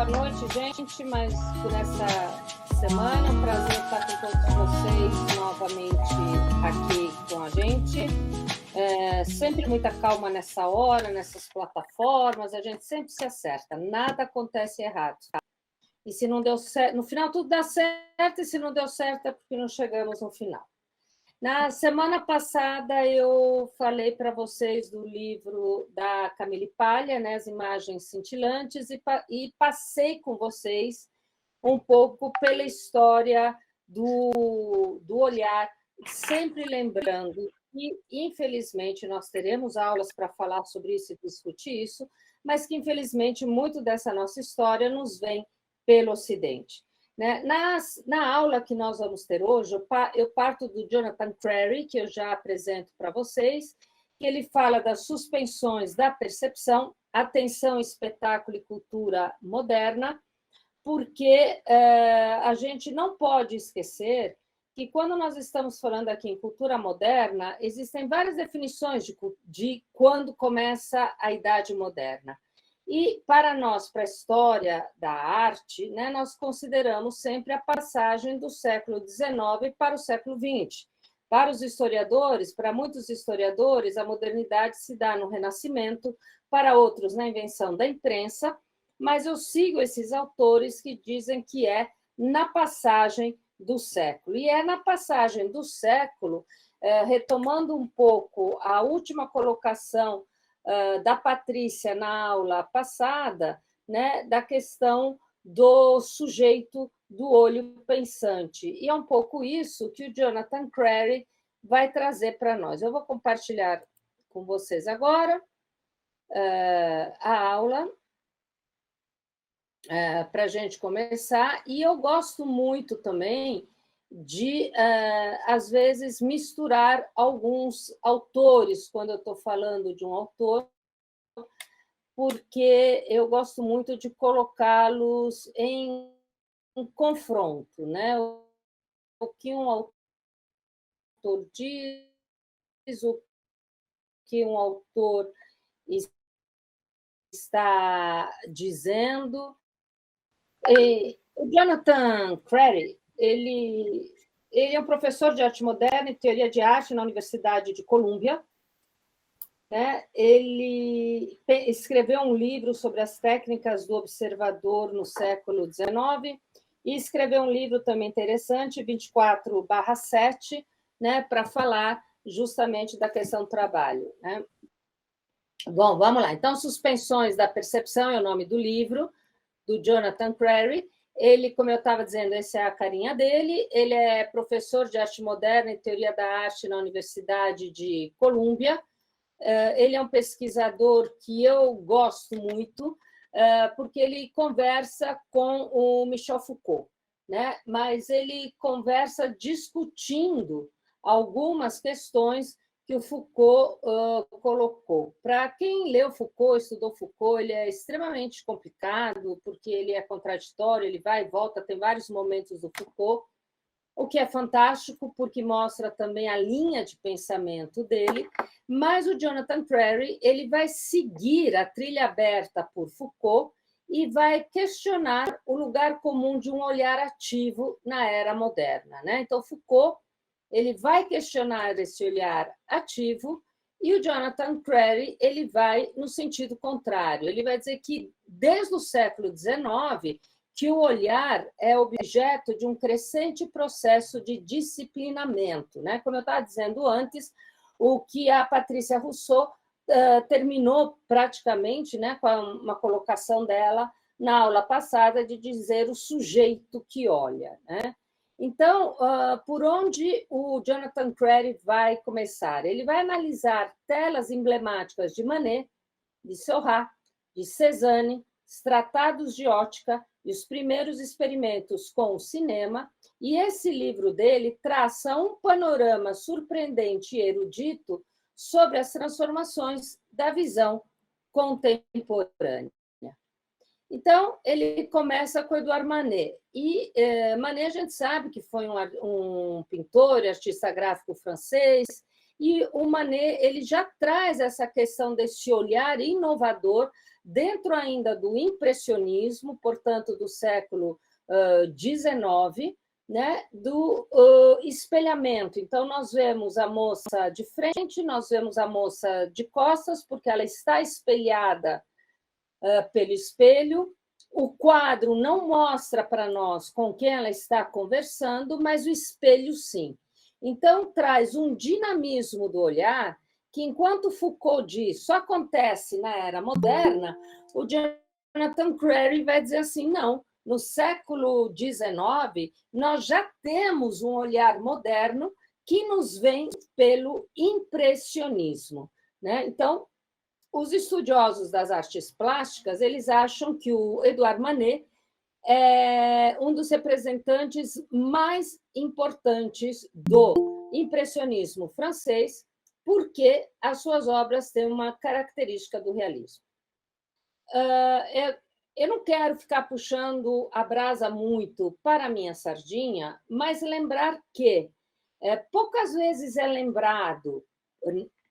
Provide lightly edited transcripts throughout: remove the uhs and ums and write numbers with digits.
noite, gente, mas por essa semana é um prazer estar com todos vocês novamente aqui com a gente. Sempre muita calma nessa hora, nessas plataformas, a gente sempre se acerta, nada acontece errado. E se não deu certo, no final tudo dá certo, e se não deu certo é porque não chegamos no final. Na semana passada, eu falei para vocês do livro da Camille Paglia, né, As Imagens Cintilantes, e passei com vocês um pouco pela história do olhar, sempre lembrando que, infelizmente, nós teremos aulas para falar sobre isso e discutir isso, mas que, infelizmente, muito dessa nossa história nos vem pelo Ocidente. Né? Na aula que nós vamos ter hoje, eu parto do Jonathan Crary, que eu já apresento para vocês, que ele fala das suspensões da percepção, atenção, espetáculo e cultura moderna, porque a gente não pode esquecer que, quando nós estamos falando aqui em cultura moderna, existem várias definições de quando começa a Idade Moderna. E, para nós, para a história da arte, né, nós consideramos sempre a passagem do século XIX para o século XX. Para os historiadores, para muitos historiadores, a modernidade se dá no Renascimento, para outros, na invenção da imprensa, mas eu sigo esses autores que dizem que é na passagem do século. E é na passagem do século, retomando um pouco a última colocação da Patrícia na aula passada, né, da questão do sujeito do olho pensante. E é um pouco isso que o Jonathan Crary vai trazer para nós. Eu vou compartilhar com vocês agora a aula para a gente começar. E eu gosto muito também de, às vezes, misturar alguns autores, quando eu estou falando de um autor, porque eu gosto muito de colocá-los em confronto, né? O que um autor diz, o que um autor está dizendo. O Jonathan Crary, ele é um professor de arte moderna e teoria de arte na Universidade de Colômbia. Né? Ele escreveu um livro sobre as técnicas do observador no século XIX e escreveu um livro também interessante, 24/7, né, para falar justamente da questão do trabalho. Né? Bom, vamos lá. Então, Suspensões da Percepção é o nome do livro, do Jonathan Crary. Ele, como eu estava dizendo, essa é a carinha dele. Ele é professor de arte moderna e teoria da arte na Universidade de Colômbia. Ele é um pesquisador que eu gosto muito, porque ele conversa com o Michel Foucault, né? Mas ele conversa discutindo algumas questões que o Foucault colocou. Para quem leu Foucault, estudou Foucault, ele é extremamente complicado, porque ele é contraditório, ele vai e volta, tem vários momentos do Foucault, o que é fantástico, porque mostra também a linha de pensamento dele, mas o Jonathan Crary ele vai seguir a trilha aberta por Foucault e vai questionar o lugar comum de um olhar ativo na era moderna. Né? Então, Foucault ele vai questionar esse olhar ativo e o Jonathan Crary ele vai no sentido contrário. Ele vai dizer que, desde o século XIX, que o olhar é objeto de um crescente processo de disciplinamento. Né? Como eu estava dizendo antes, o que a Patrícia Rousseau terminou praticamente, né, com uma colocação dela na aula passada de dizer o sujeito que olha. Né? Então, por onde o Jonathan Crary vai começar? Ele vai analisar telas emblemáticas de Manet, de Seurat, de Cézanne, tratados de ótica e os primeiros experimentos com o cinema, e esse livro dele traça um panorama surpreendente e erudito sobre as transformações da visão contemporânea. Então, ele começa com Edouard Manet. E Manet, a gente sabe que foi um pintor e artista gráfico francês, e o Manet ele já traz essa questão desse olhar inovador dentro ainda do impressionismo, portanto, do século XIX, né, do espelhamento. Então, nós vemos a moça de frente, nós vemos a moça de costas, porque ela está espelhada pelo espelho. O quadro não mostra para nós com quem ela está conversando, mas o espelho sim. Então, traz um dinamismo do olhar que, enquanto Foucault diz só acontece na era moderna, o Jonathan Crary vai dizer assim, não, no século XIX, nós já temos um olhar moderno que nos vem pelo impressionismo, né? Então, os estudiosos das artes plásticas, eles acham que o Edouard Manet é um dos representantes mais importantes do impressionismo francês, porque as suas obras têm uma característica do realismo. Eu não quero ficar puxando a brasa muito para a minha sardinha, mas lembrar que poucas vezes é lembrado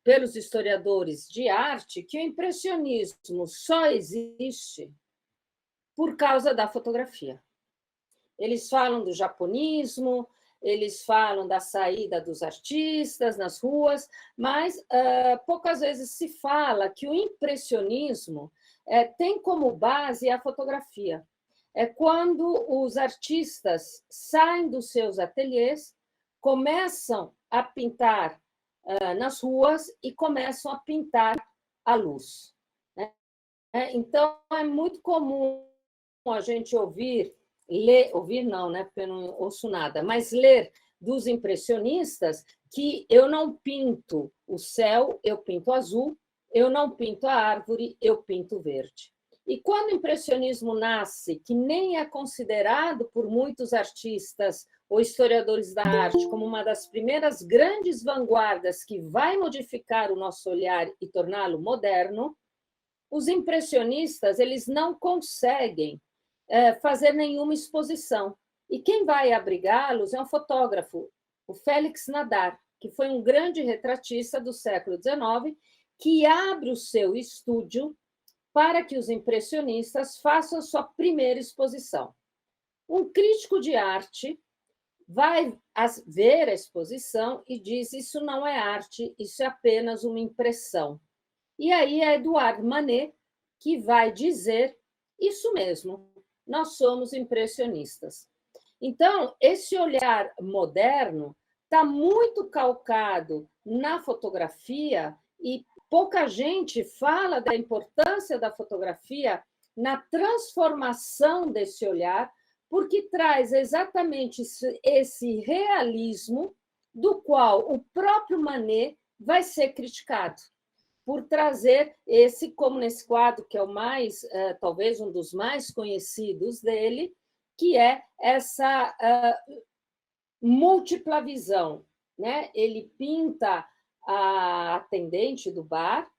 pelos historiadores de arte que o impressionismo só existe por causa da fotografia. Eles falam do japonismo, eles falam da saída dos artistas nas ruas, mas poucas vezes se fala que o impressionismo tem como base a fotografia. É quando os artistas saem dos seus ateliês, começam a pintar nas ruas e começam a pintar à luz. Né? Então, é muito comum a gente ouvir não, né, porque eu não ouço nada, mas ler dos impressionistas que eu não pinto o céu, eu pinto azul, eu não pinto a árvore, eu pinto verde. E quando o impressionismo nasce, que nem é considerado por muitos artistas ou historiadores da arte como uma das primeiras grandes vanguardas que vai modificar o nosso olhar e torná-lo moderno, os impressionistas eles não conseguem fazer nenhuma exposição. E quem vai abrigá-los é um fotógrafo, o Félix Nadar, que foi um grande retratista do século XIX, que abre o seu estúdio para que os impressionistas façam a sua primeira exposição. Um crítico de arte vai ver a exposição e diz: isso não é arte, isso é apenas uma impressão. E aí é Edouard Manet que vai dizer isso mesmo, nós somos impressionistas. Então, esse olhar moderno está muito calcado na fotografia e pouca gente fala da importância da fotografia na transformação desse olhar, porque traz exatamente esse realismo do qual o próprio Manet vai ser criticado por trazer esse, como nesse quadro, que é o mais, talvez um dos mais conhecidos dele, que é essa múltipla visão. Né? Ele pinta a atendente do bar,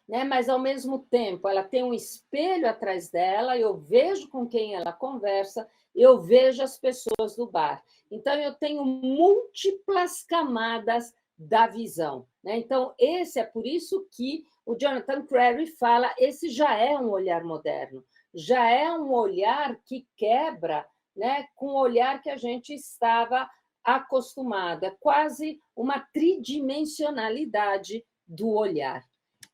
né? Mas, ao mesmo tempo, ela tem um espelho atrás dela, eu vejo com quem ela conversa, eu vejo as pessoas do bar. Então, eu tenho múltiplas camadas da visão. Né? Então, esse é por isso que o Jonathan Crary fala, esse já é um olhar moderno, já é um olhar que quebra, né, com o olhar que a gente estava acostumado, é quase uma tridimensionalidade do olhar.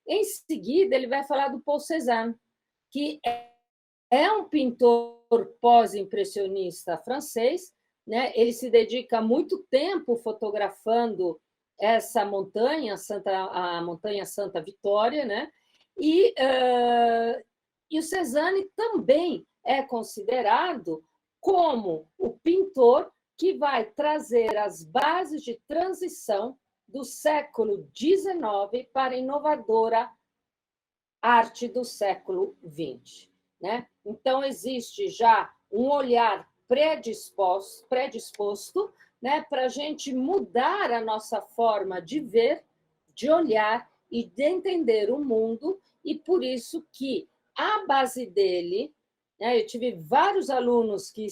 Em seguida, ele vai falar do Paul Cézanne, que é um pintor pós-impressionista francês, né? Ele se dedica muito tempo fotografando essa montanha, a montanha Santa Vitória, né? E o Cézanne também é considerado como o pintor que vai trazer as bases de transição do século XIX para a inovadora arte do século XX. Né? Então, existe já um olhar predisposto né, para a gente mudar a nossa forma de ver, de olhar e de entender o mundo, e por isso que a base dele, né, eu tive vários alunos que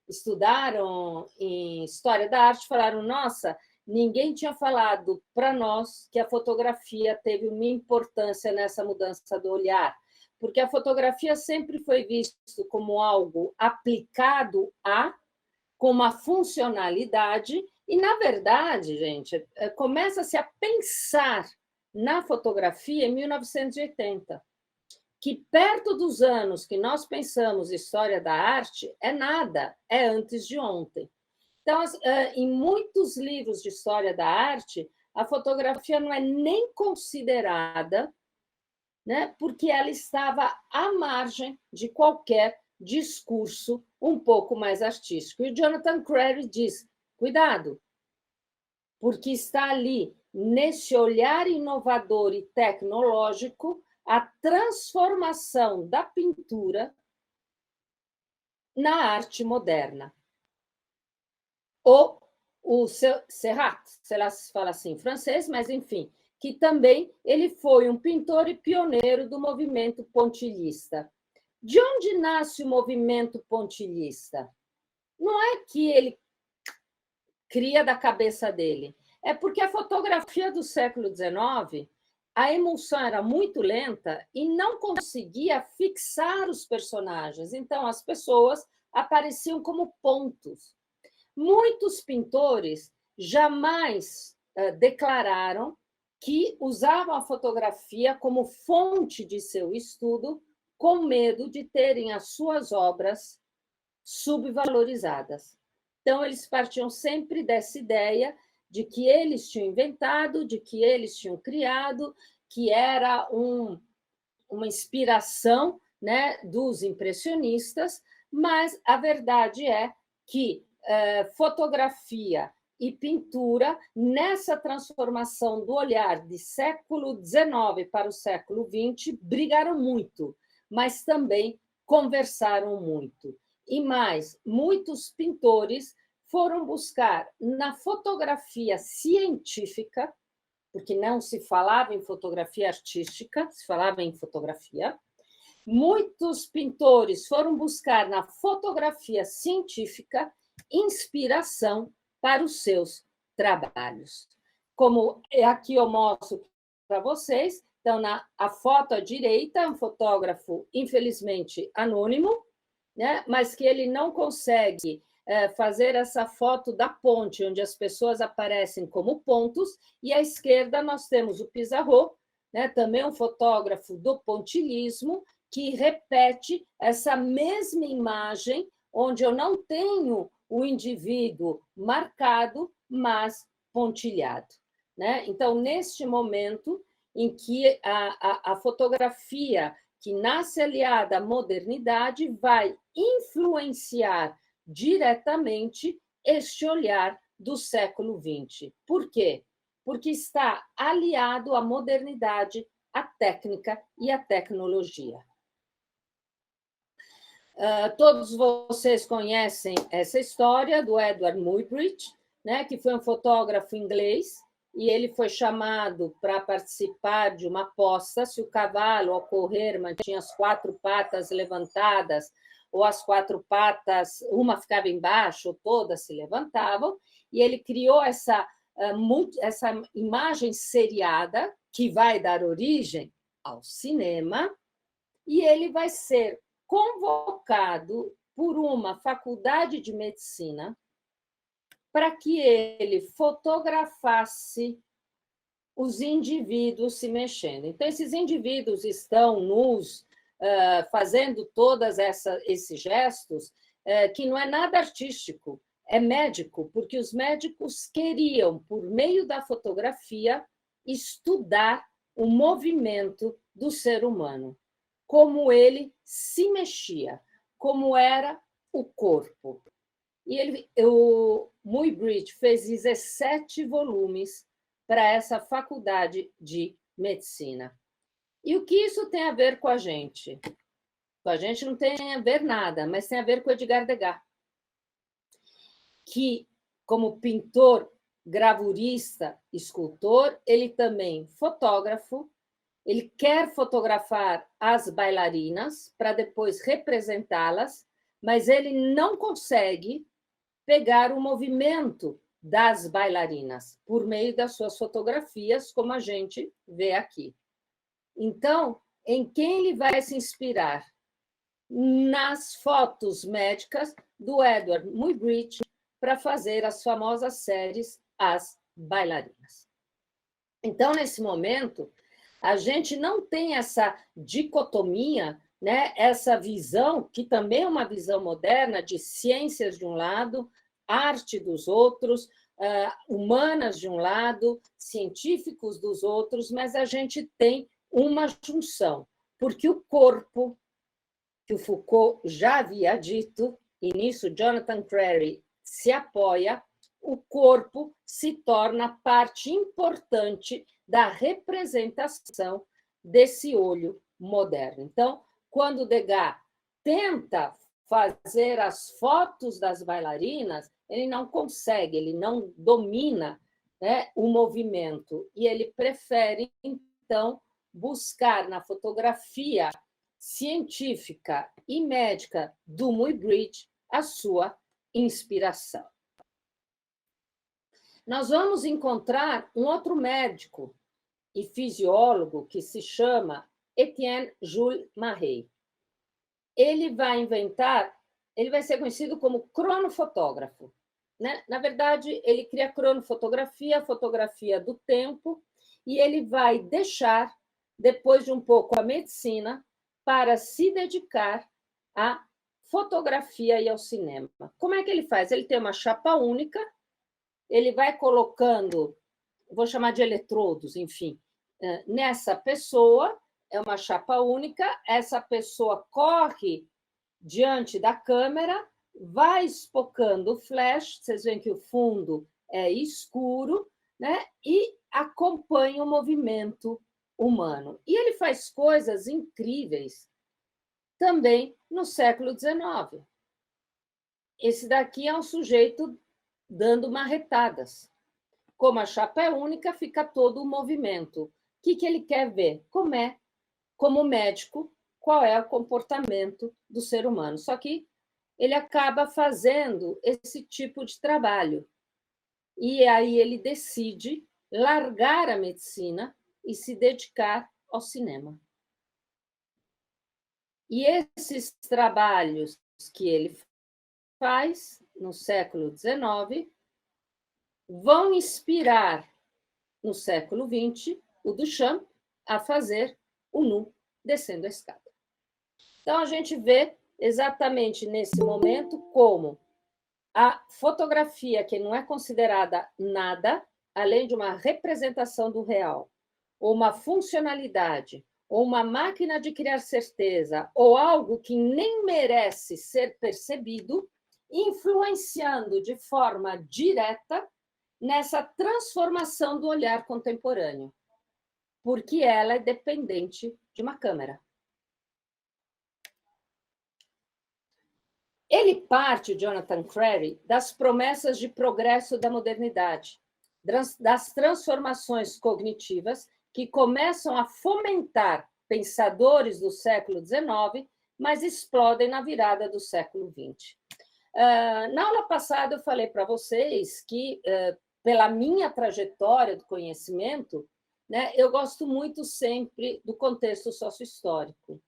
estudaram em História da Arte, falaram, nossa, ninguém tinha falado para nós que a fotografia teve uma importância nessa mudança do olhar, porque a fotografia sempre foi vista como algo aplicado com uma funcionalidade, e, na verdade, gente, começa-se a pensar na fotografia em 1980, que perto dos anos que nós pensamos história da arte, é nada, é antes de ontem. Então, em muitos livros de história da arte, a fotografia não é nem considerada, né, porque ela estava à margem de qualquer discurso um pouco mais artístico. E o Jonathan Crary diz, cuidado, porque está ali, nesse olhar inovador e tecnológico, a transformação da pintura na arte moderna. O Serrat, sei lá se fala assim em francês, mas enfim, que também ele foi um pintor e pioneiro do movimento pontilhista. De onde nasce o movimento pontilhista? Não é que ele cria da cabeça dele, é porque a fotografia do século XIX, a emulsão era muito lenta e não conseguia fixar os personagens, então as pessoas apareciam como pontos. Muitos pintores jamais declararam que usavam a fotografia como fonte de seu estudo, com medo de terem as suas obras subvalorizadas. Então, eles partiam sempre dessa ideia de que eles tinham inventado, de que eles tinham criado, que era uma inspiração, né, dos impressionistas, mas a verdade é que fotografia e pintura, nessa transformação do olhar de século XIX para o século XX, brigaram muito, mas também conversaram muito. E mais, muitos pintores foram buscar na fotografia científica, porque não se falava em fotografia artística, se falava em fotografia. Muitos pintores foram buscar na fotografia científica inspiração para os seus trabalhos. Como aqui eu mostro para vocês, então, a foto à direita é um fotógrafo, infelizmente, anônimo, né? Mas que ele não consegue fazer essa foto da ponte, onde as pessoas aparecem como pontos, e à esquerda nós temos o Pissarro, né? Também um fotógrafo do pontilhismo, que repete essa mesma imagem, onde eu não tenho o indivíduo marcado, mas pontilhado, né? Então, neste momento em que a fotografia que nasce aliada à modernidade vai influenciar diretamente este olhar do século XX. Por quê? Porque está aliado à modernidade, à técnica e à tecnologia. Todos vocês conhecem essa história do Edward Muybridge, né, que foi um fotógrafo inglês, e ele foi chamado para participar de uma aposta se o cavalo, ao correr, mantinha as 4 patas levantadas, ou as 4 patas, uma ficava embaixo, ou todas se levantavam, e ele criou essa imagem seriada, que vai dar origem ao cinema, e ele vai ser convocado por uma faculdade de medicina para que ele fotografasse os indivíduos se mexendo. Então, esses indivíduos estão nus, fazendo todos esses gestos, que não é nada artístico, é médico, porque os médicos queriam, por meio da fotografia, estudar o movimento do ser humano, como ele se mexia, como era o corpo. E o Muybridge fez 17 volumes para essa faculdade de medicina. E o que isso tem a ver com a gente? Com a gente não tem a ver nada, mas tem a ver com Edgar Degas, que, como pintor, gravurista, escultor, ele também fotógrafo, ele quer fotografar as bailarinas para depois representá-las, mas ele não consegue pegar o movimento das bailarinas, por meio das suas fotografias, como a gente vê aqui. Então, em quem ele vai se inspirar? Nas fotos médicas do Edward Muybridge para fazer as famosas séries As Bailarinas. Então, nesse momento, a gente não tem essa dicotomia, né? Essa visão, que também é uma visão moderna, de ciências de um lado, arte dos outros, humanas de um lado, científicos dos outros, mas a gente tem uma junção, porque o corpo, que o Foucault já havia dito, e nisso Jonathan Crary se apoia, o corpo se torna parte importante da representação desse olho moderno. Então, quando Degas tenta fazer as fotos das bailarinas, ele não consegue, ele não domina, né, o movimento, e ele prefere, então, buscar na fotografia científica e médica do Muybridge a sua inspiração. Nós vamos encontrar um outro médico e fisiólogo que se chama Etienne Jules Marey. Ele vai ser conhecido como cronofotógrafo, né? Na verdade, ele cria cronofotografia, fotografia do tempo, e ele vai deixar, depois de um pouco, a medicina para se dedicar à fotografia e ao cinema. Como é que ele faz? Ele tem uma chapa única, ele vai colocando, vou chamar de eletrodos, enfim, nessa pessoa, é uma chapa única, essa pessoa corre diante da câmera, vai espocando o flash, vocês veem que o fundo é escuro, né? E acompanha o movimento humano. E ele faz coisas incríveis também no século XIX. Esse daqui é um sujeito dando marretadas. Como a chapa é única, fica todo o movimento. O que ele quer ver? Como médico, qual é o comportamento do ser humano. Só que ele acaba fazendo esse tipo de trabalho. E aí ele decide largar a medicina e se dedicar ao cinema. E esses trabalhos que ele faz no século XIX vão inspirar, no século XX, o Duchamp a fazer o nu descendo a escada. Então, a gente vê exatamente nesse momento como a fotografia, que não é considerada nada, além de uma representação do real, ou uma funcionalidade, ou uma máquina de criar certeza, ou algo que nem merece ser percebido, influenciando de forma direta nessa transformação do olhar contemporâneo, porque ela é dependente de uma câmera. Ele parte, Jonathan Crary, das promessas de progresso da modernidade, das transformações cognitivas que começam a fomentar pensadores do século XIX, mas explodem na virada do século XX. Na aula passada, eu falei para vocês que, pela minha trajetória do conhecimento, né, eu gosto muito sempre do contexto sociohistórico.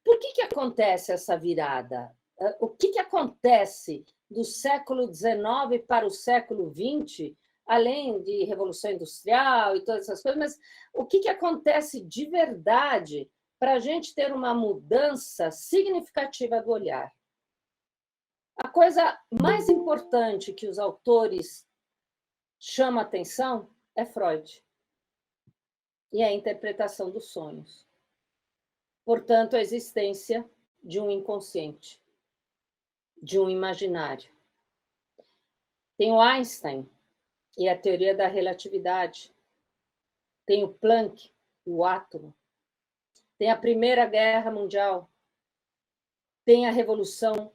Por que acontece essa virada? O que acontece do século XIX para o século XX, além de Revolução Industrial e todas essas coisas, mas o que acontece de verdade para a gente ter uma mudança significativa do olhar? A coisa mais importante que os autores chamam a atenção é Freud e a interpretação dos sonhos. Portanto, a existência de um inconsciente, de um imaginário. Tem o Einstein e a teoria da relatividade. Tem o Planck, o átomo. Tem a Primeira Guerra Mundial. Tem a Revolução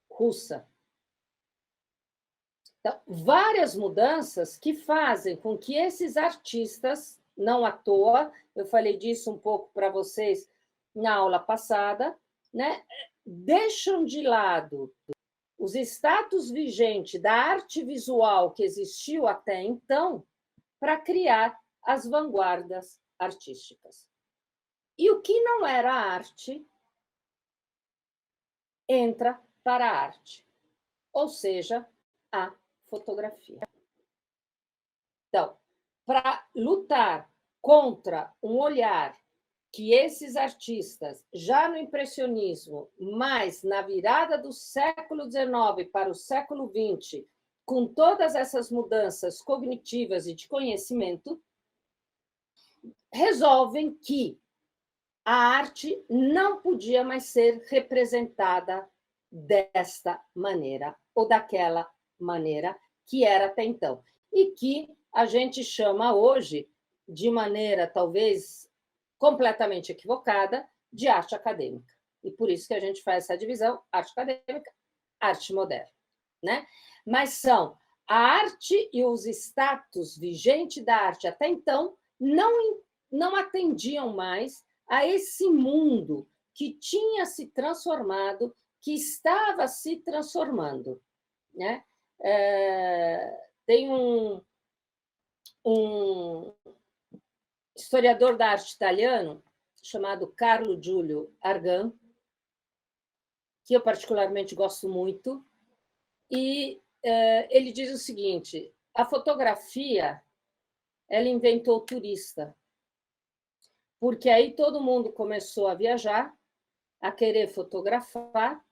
Russa. Então, várias mudanças que fazem com que esses artistas, não à toa, eu falei disso um pouco para vocês na aula passada, né, deixam de lado os status vigentes da arte visual que existiu até então para criar as vanguardas artísticas. E o que não era arte entra para a arte, ou seja, a fotografia. Então, para lutar contra um olhar que esses artistas, já no impressionismo, mas na virada do século XIX para o século XX, com todas essas mudanças cognitivas e de conhecimento, resolvem que a arte não podia mais ser representada desta maneira ou daquela maneira que era até então. E que a gente chama hoje, de maneira talvez completamente equivocada, de arte acadêmica. E por isso que a gente faz essa divisão, arte acadêmica, arte moderna. Né? Mas são a arte e os status vigentes da arte até então não atendiam mais a esse mundo que tinha se transformado, que estava se transformando. Né? Tem um historiador da arte italiano, chamado Carlo Giulio Argan, que eu particularmente gosto muito, e ele diz o seguinte: a fotografia, ela inventou o turista, porque aí todo mundo começou a viajar, a querer fotografar,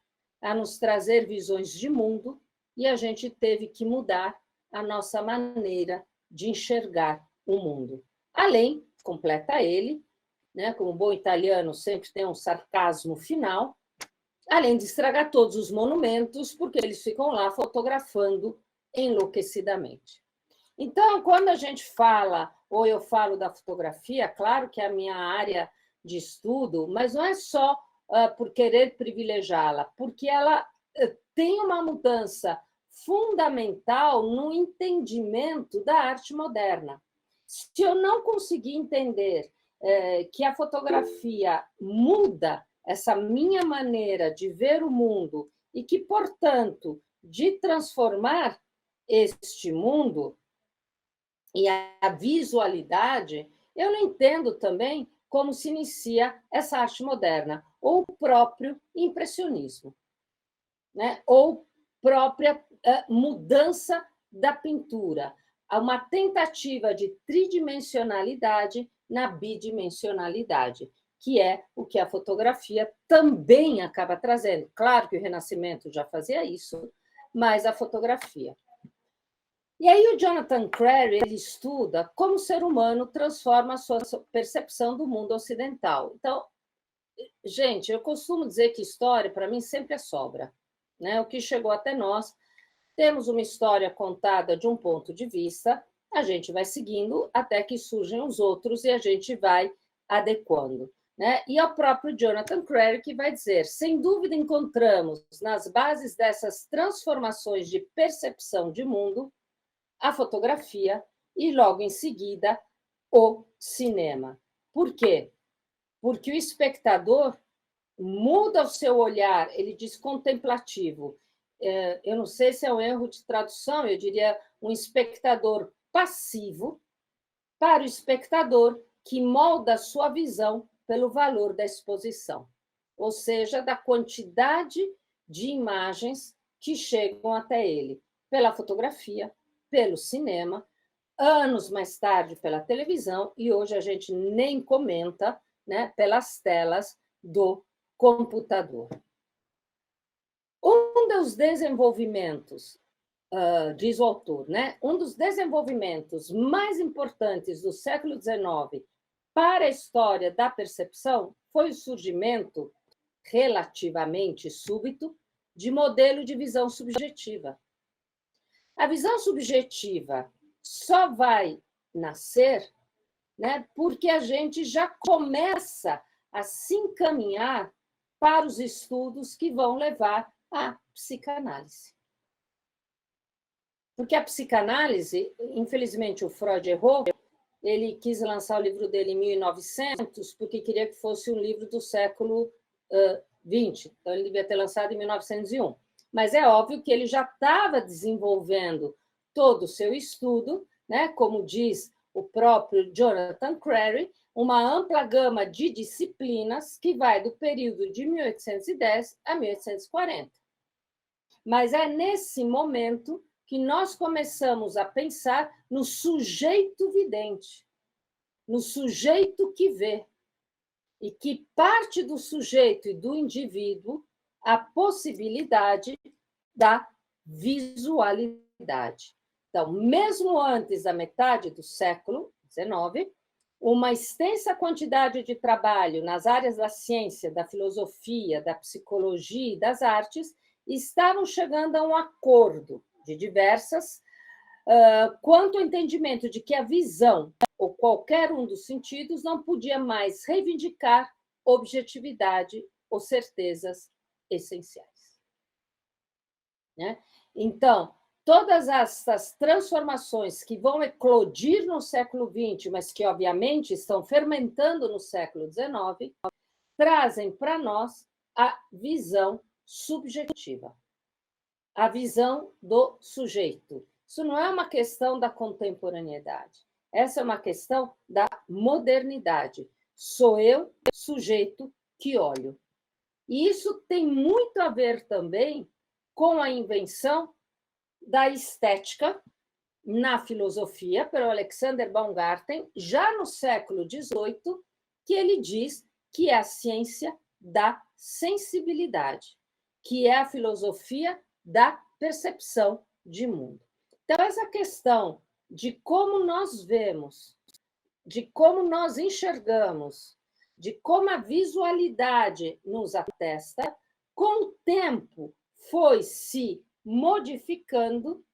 a nos trazer visões de mundo, e a gente teve que mudar a nossa maneira de enxergar o mundo. Além, completa ele, né, como bom italiano sempre tem um sarcasmo final, além de estragar todos os monumentos, porque eles ficam lá fotografando enlouquecidamente. Então, quando a gente fala, ou eu falo da fotografia, claro que é a minha área de estudo, mas não é só por querer privilegiá-la, porque ela tem uma mudança fundamental no entendimento da arte moderna. Se eu não conseguir entender que a fotografia muda essa minha maneira de ver o mundo e que, portanto, de transformar este mundo e a visualidade, eu não entendo também como se inicia essa arte moderna, ou o próprio impressionismo, né? Ou própria mudança da pintura, uma tentativa de tridimensionalidade na bidimensionalidade, que é o que a fotografia também acaba trazendo. Claro que o Renascimento já fazia isso, mas a fotografia. E aí o Jonathan Crary ele estuda como o ser humano transforma a sua percepção do mundo ocidental. Então, gente, eu costumo dizer que história, para mim, sempre é sobra. Né? O que chegou até nós, temos uma história contada de um ponto de vista, a gente vai seguindo até que surgem os outros e a gente vai adequando. Né? E é o próprio Jonathan Crary que vai dizer, sem dúvida encontramos nas bases dessas transformações de percepção de mundo a fotografia e, logo em seguida, o cinema. Por quê? Porque o espectador muda o seu olhar, ele diz contemplativo. Eu não sei se é um erro de tradução, eu diria um espectador passivo para o espectador que molda a sua visão pelo valor da exposição, ou seja, da quantidade de imagens que chegam até ele, pela fotografia, pelo cinema, anos mais tarde pela televisão, e hoje a gente nem comenta, né, pelas telas do computador. Um dos desenvolvimentos, diz o autor, né, um dos desenvolvimentos mais importantes do século XIX para a história da percepção foi o surgimento, relativamente súbito, de modelo de visão subjetiva. A visão subjetiva só vai nascer, né, porque a gente já começa a se encaminhar para os estudos que vão levar à psicanálise. Porque a psicanálise, infelizmente, o Freud errou, ele quis lançar o livro dele em 1900 porque queria que fosse um livro do século XX, então ele devia ter lançado em 1901. mas é óbvio que ele já estava desenvolvendo todo o seu estudo, né, como diz o próprio Jonathan Crary, uma ampla gama de disciplinas que vai do período de 1810 a 1840. Mas é nesse momento que nós começamos a pensar no sujeito vidente, no sujeito que vê, e que parte do sujeito e do indivíduo a possibilidade da visualidade. Então, mesmo antes da metade do século XIX, uma extensa quantidade de trabalho nas áreas da ciência, da filosofia, da psicologia e das artes estavam chegando a um acordo de diversas quanto ao entendimento de que a visão ou qualquer um dos sentidos não podia mais reivindicar objetividade ou certezas essenciais. Né? Então, todas essas transformações que vão eclodir no século XX, mas que, obviamente, estão fermentando no século XIX, trazem para nós a visão subjetiva, a visão do sujeito. Isso não é uma questão da contemporaneidade, essa é uma questão da modernidade. Sou eu, sujeito, que olho. E isso tem muito a ver também com a invenção da estética na filosofia, pelo Alexander Baumgarten, já no século XVIII, que ele diz que é a ciência da sensibilidade, que é a filosofia da percepção de mundo. Então, essa questão de como nós vemos, de como nós enxergamos, de como a visualidade nos atesta, com o tempo foi se modificando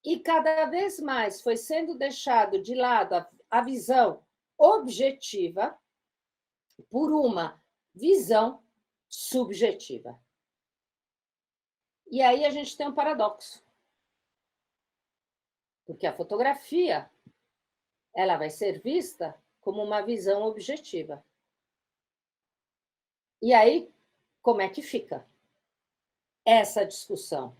e cada vez mais foi sendo deixado de lado a visão objetiva por uma visão subjetiva. E aí a gente tem um paradoxo. Porque a fotografia ela vai ser vista como uma visão objetiva. E aí, como é que fica essa discussão?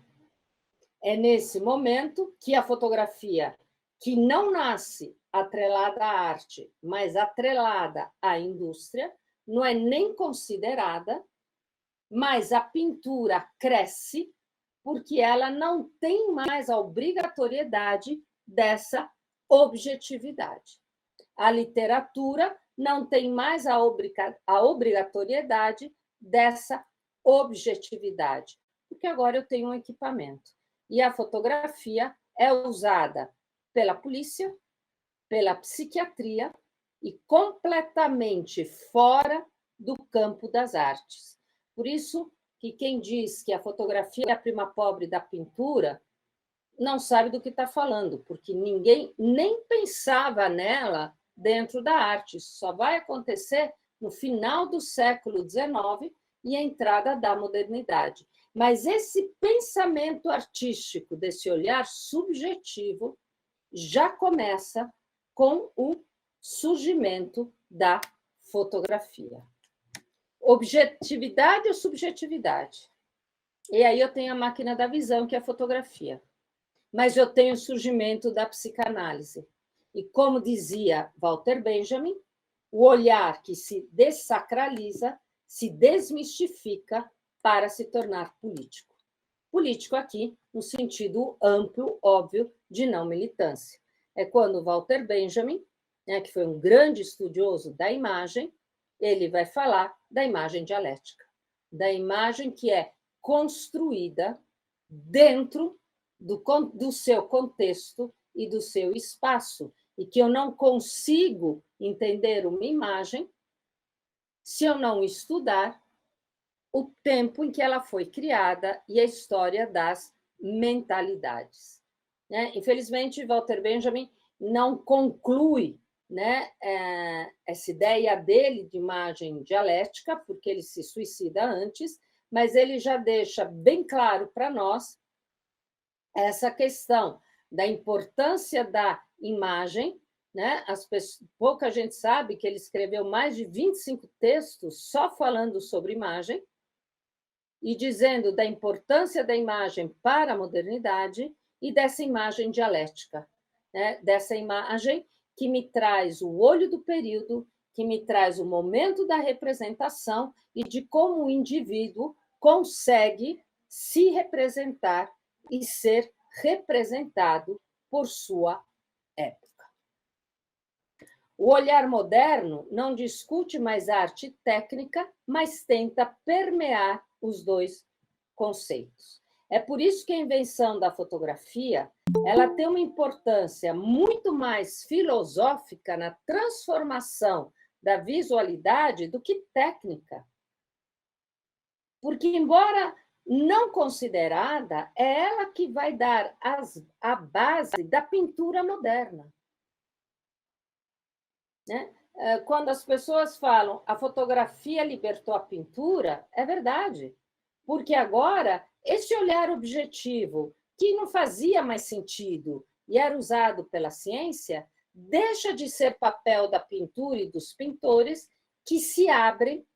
É nesse momento que a fotografia, que não nasce atrelada à arte, mas atrelada à indústria, não é nem considerada, mas a pintura cresce porque ela não tem mais a obrigatoriedade dessa objetividade. A literatura não tem mais a obrigatoriedade dessa objetividade, porque agora eu tenho um equipamento. E a fotografia é usada pela polícia, pela psiquiatria e completamente fora do campo das artes. Por isso que quem diz que a fotografia é a prima pobre da pintura não sabe do que está falando, porque ninguém nem pensava nela dentro da arte. Isso só vai acontecer no final do século XIX e a entrada da modernidade. Mas esse pensamento artístico, desse olhar subjetivo, já começa com o surgimento da fotografia. Objetividade ou subjetividade? E aí eu tenho a máquina da visão, que é a fotografia. Mas eu tenho o surgimento da psicanálise. E como dizia Walter Benjamin, o olhar que se dessacraliza, se desmistifica para se tornar político. Político aqui, no sentido amplo, óbvio, de não militância. É quando Walter Benjamin, né, que foi um grande estudioso da imagem, ele vai falar da imagem dialética, da imagem que é construída dentro do seu contexto e do seu espaço, e que eu não consigo entender uma imagem se eu não estudar o tempo em que ela foi criada e a história das mentalidades. Né? Infelizmente, Walter Benjamin não conclui, né, essa ideia dele de imagem dialética, porque ele se suicida antes, mas ele já deixa bem claro para nós essa questão da importância da imagem, né? Pouca gente sabe que ele escreveu mais de 25 textos só falando sobre imagem, e dizendo da importância da imagem para a modernidade e dessa imagem dialética, né? Dessa imagem que me traz o olho do período, que me traz o momento da representação e de como o indivíduo consegue se representar e ser representado por sua época. O olhar moderno não discute mais arte técnica, mas tenta permear os dois conceitos. É por isso que a invenção da fotografia ela tem uma importância muito mais filosófica na transformação da visualidade do que técnica. Porque, embora não considerada, é ela que vai dar a base da pintura moderna. Né? Quando as pessoas falam a fotografia libertou a pintura, é verdade. Porque agora, esse olhar objetivo, que não fazia mais sentido e era usado pela ciência, deixa de ser papel da pintura e dos pintores que se abrem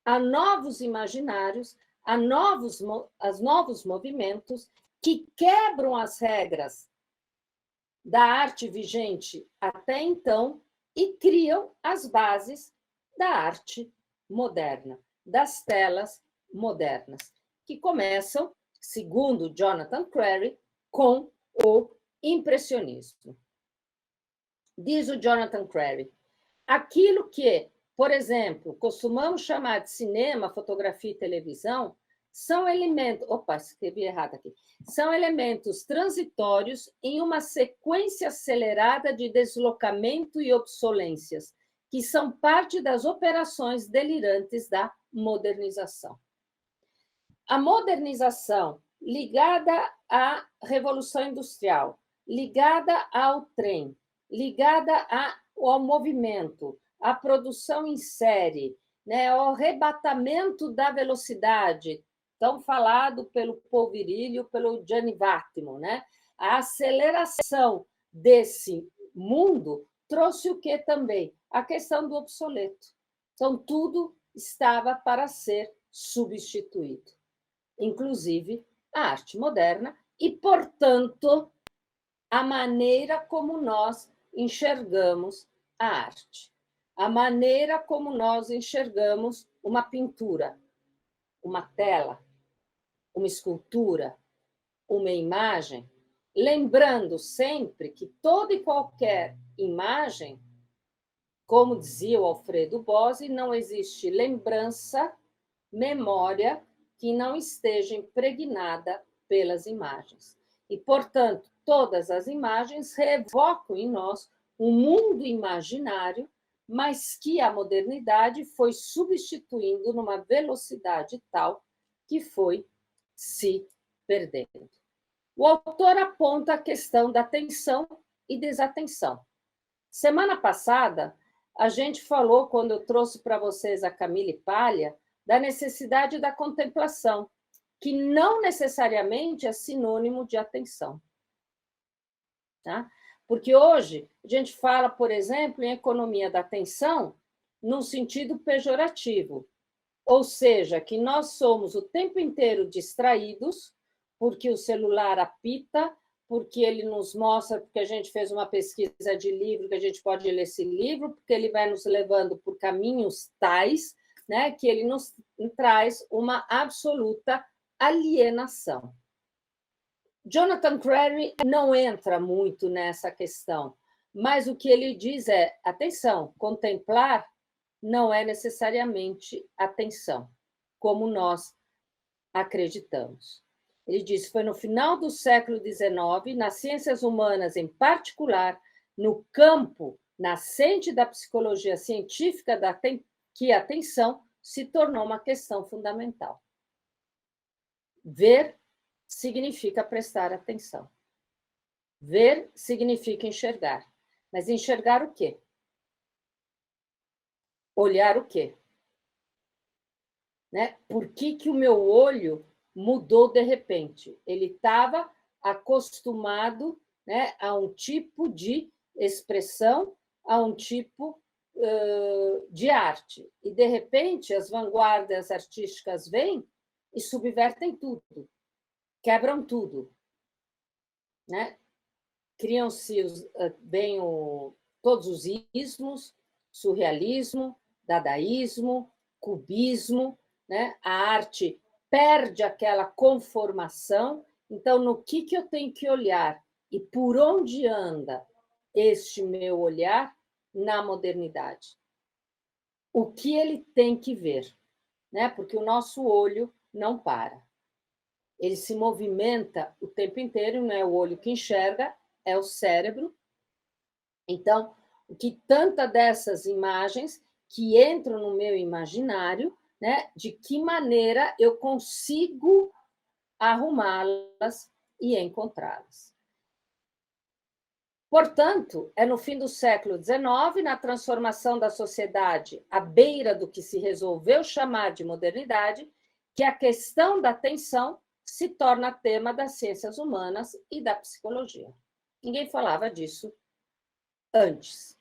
a novos imaginários, a novos movimentos que quebram as regras da arte vigente até então e criam as bases da arte moderna, das telas modernas, que começam, segundo Jonathan Crary, com o impressionismo. Diz o Jonathan Crary, aquilo que, por exemplo, costumamos chamar de cinema, fotografia e televisão, são elementos... Opa, escrevi errado aqui. São elementos transitórios em uma sequência acelerada de deslocamento e obsolências, que são parte das operações delirantes da modernização. A modernização, ligada à Revolução Industrial, ligada ao trem, ligada ao movimento, à produção em série, né, ao arrebatamento da velocidade, tão falado pelo Paul Virilio, pelo Gianni Vattimo, né? A aceleração desse mundo trouxe o que também? A questão do obsoleto. Então, tudo estava para ser substituído, inclusive a arte moderna e, portanto, a maneira como nós enxergamos a arte, a maneira como nós enxergamos uma pintura, uma tela, uma escultura, uma imagem, lembrando sempre que toda e qualquer imagem, como dizia o Alfredo Bossi, não existe lembrança, memória que não esteja impregnada pelas imagens. E, portanto, todas as imagens revocam em nós um mundo imaginário, mas que a modernidade foi substituindo numa velocidade tal que foi se perdendo. O autor aponta a questão da atenção e desatenção. Semana passada, a gente falou, quando eu trouxe para vocês a Camille Paglia, da necessidade da contemplação, que não necessariamente é sinônimo de atenção. Tá? Porque hoje a gente fala, por exemplo, em economia da atenção num sentido pejorativo, ou seja, que nós somos o tempo inteiro distraídos, porque o celular apita, porque ele nos mostra, porque a gente fez uma pesquisa de livro, que a gente pode ler esse livro, porque ele vai nos levando por caminhos tais, né, que ele nos traz uma absoluta alienação. Jonathan Crary não entra muito nessa questão, mas o que ele diz é, atenção, contemplar não é necessariamente atenção, como nós acreditamos. Ele diz, foi no final do século XIX, nas ciências humanas em particular, no campo nascente da psicologia científica, que a atenção se tornou uma questão fundamental. Ver significa prestar atenção. Ver significa enxergar. Mas enxergar o quê? Olhar o quê? Né? Por que o meu olho mudou de repente? Ele estava acostumado, né, a um tipo de expressão, a um tipo de arte. E, de repente, as vanguardas artísticas vêm e subvertem tudo, quebram tudo, né? Criam-se todos os ismos, surrealismo, dadaísmo, cubismo, né? A arte perde aquela conformação. Então, no que eu tenho que olhar e por onde anda este meu olhar na modernidade? O que ele tem que ver, né? Porque o nosso olho não para. Ele se movimenta o tempo inteiro, não é o olho que enxerga, é o cérebro. Então, o que tanta dessas imagens que entram no meu imaginário, né? De que maneira eu consigo arrumá-las e encontrá-las. Portanto, é no fim do século XIX, na transformação da sociedade à beira do que se resolveu chamar de modernidade, que a questão da atenção se torna tema das ciências humanas e da psicologia. Ninguém falava disso antes.